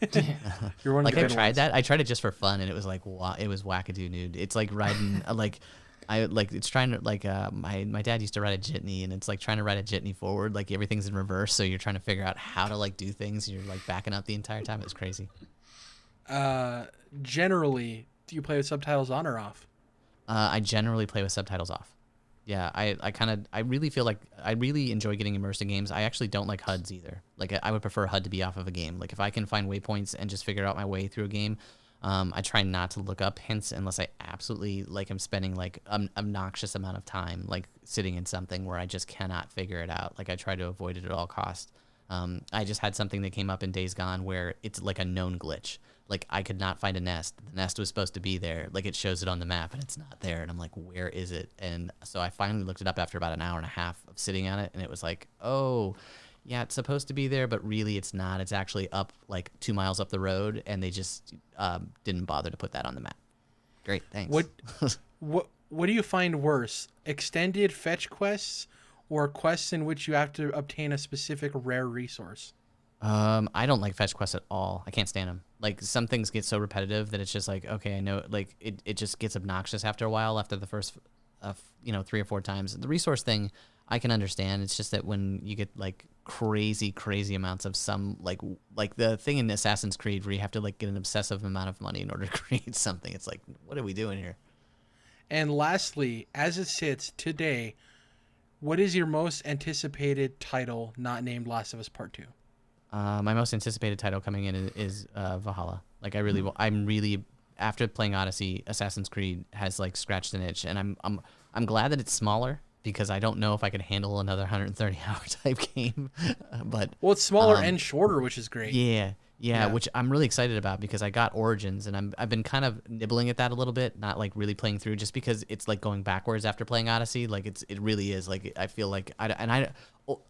You're one of like, the I good tried ones. that. I tried it just for fun, and it was like, it was wackadoo, dude. It's like riding it's trying to my dad used to ride a jitney, and it's like trying to ride a jitney forward. Like, everything's in reverse, so you're trying to figure out how to like do things. And you're like backing up the entire time. It was crazy. Generally, do you play with subtitles on or off? I generally play with subtitles off. Yeah, I really feel like I really enjoy getting immersed in games. I actually don't like HUDs either. Like, I would prefer HUD to be off of a game. Like, if I can find waypoints and just figure out my way through a game, I try not to look up hints unless I absolutely like I'm spending like an obnoxious amount of time like sitting in something where I just cannot figure it out. Like I try to avoid it at all costs. I just had something that came up in Days Gone where it's like a known glitch. Like I could not find a nest. The nest was supposed to be there. Like it shows it on the map and it's not there. And I'm like, where is it? And so I finally looked it up after about an hour and a half of sitting on it. And it was like, oh, yeah, it's supposed to be there, but really it's not. It's actually up like 2 miles up the road. And they just didn't bother to put that on the map. Great, thanks. What do you find worse? Extended fetch quests or quests in which you have to obtain a specific rare resource? I don't like fetch quests at all. I can't stand them. Like some things get so repetitive that it's just like, okay, I know, like it just gets obnoxious after a while, after the first, 3 or 4 times. The resource thing, I can understand. It's just that when you get like crazy amounts of some, like the thing in Assassin's Creed where you have to like get an obsessive amount of money in order to create something. It's like, what are we doing here? And lastly, as it sits today, what is your most anticipated title not named Last of Us Part 2? My most anticipated title coming in is Valhalla. Like I'm really after playing Odyssey, Assassin's Creed has like scratched an itch, and I'm glad that it's smaller because I don't know if I could handle another 130-hour type game. But it's smaller and shorter, which is great. Yeah, which I'm really excited about because I got Origins and I've been kind of nibbling at that a little bit, not like really playing through, just because it's like going backwards after playing Odyssey. Like it really is like I feel like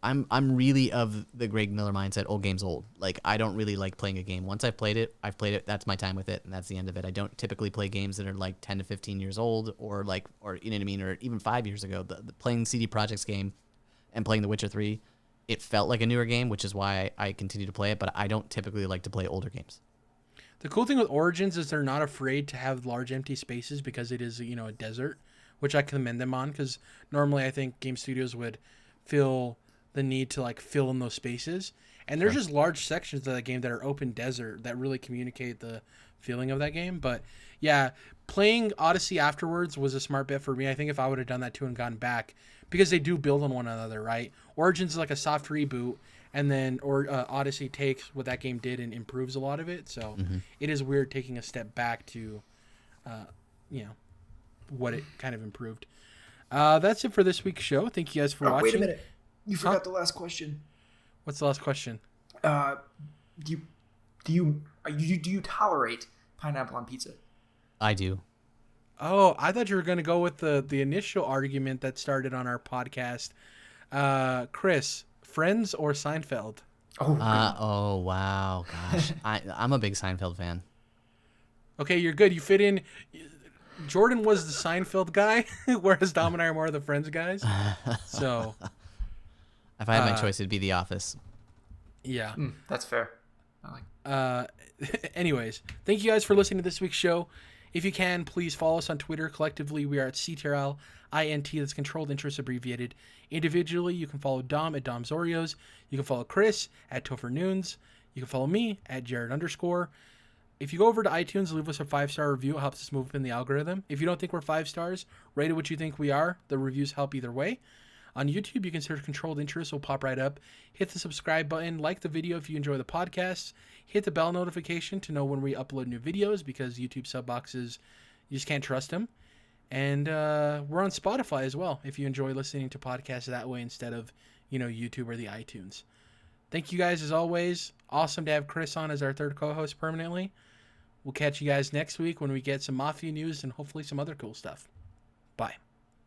I'm really of the Greg Miller mindset. Old game's old. Like I don't really like playing a game. Once I've played it. That's my time with it, and that's the end of it. I don't typically play games that are like 10 to 15 years old or you know what I mean, or even 5 years ago. The playing CD Projekt's game and playing The Witcher 3. It felt like a newer game, which is why I continue to play it, but I don't typically like to play older games. The cool thing with Origins is they're not afraid to have large empty spaces because it is, a desert, which I commend them on, because normally I think game studios would feel the need to like fill in those spaces. And there's just large sections of that game that are open desert that really communicate the feeling of that game. But yeah, playing Odyssey afterwards was a smart bet for me. I think if I would have done that too and gone back, because they do build on one another, right? Origins is like a soft reboot, and then Odyssey takes what that game did and improves a lot of it. So it is weird taking a step back to, what it kind of improved. That's it for this week's show. Thank you guys for watching. Wait a minute. You forgot the last question. What's the last question? Do you tolerate pineapple on pizza? I do. Oh, I thought you were going to go with the initial argument that started on our podcast. Chris, Friends or Seinfeld? Oh wow, gosh, I'm a big Seinfeld fan. Okay, you're good. You fit in. Jordan was the Seinfeld guy, whereas Dom and I are more of the Friends guys. So, if I had my choice, it'd be The Office. Yeah, that's fair. I like. Anyways, thank you guys for listening to this week's show. If you can, please follow us on Twitter. Collectively, we are at CTRL INT. That's Controlled Interest abbreviated. Individually, you can follow Dom at Dom's Oreos. You can follow Chris at Topher Nunes. You can follow me at Jared_. If you go over to iTunes, leave us a 5-star review. It helps us move up in the algorithm. If you don't think we're 5 stars, rate it what you think we are. The reviews help either way. On YouTube, you can search Controlled Interest. It'll pop right up. Hit the subscribe button. Like the video if you enjoy the podcast. Hit the bell notification to know when we upload new videos, because YouTube sub boxes, you just can't trust them. And we're on Spotify as well if you enjoy listening to podcasts that way instead of, YouTube or the iTunes. Thank you guys as always. Awesome to have Chris on as our third co-host permanently. We'll catch you guys next week when we get some Mafia news and hopefully some other cool stuff. Bye.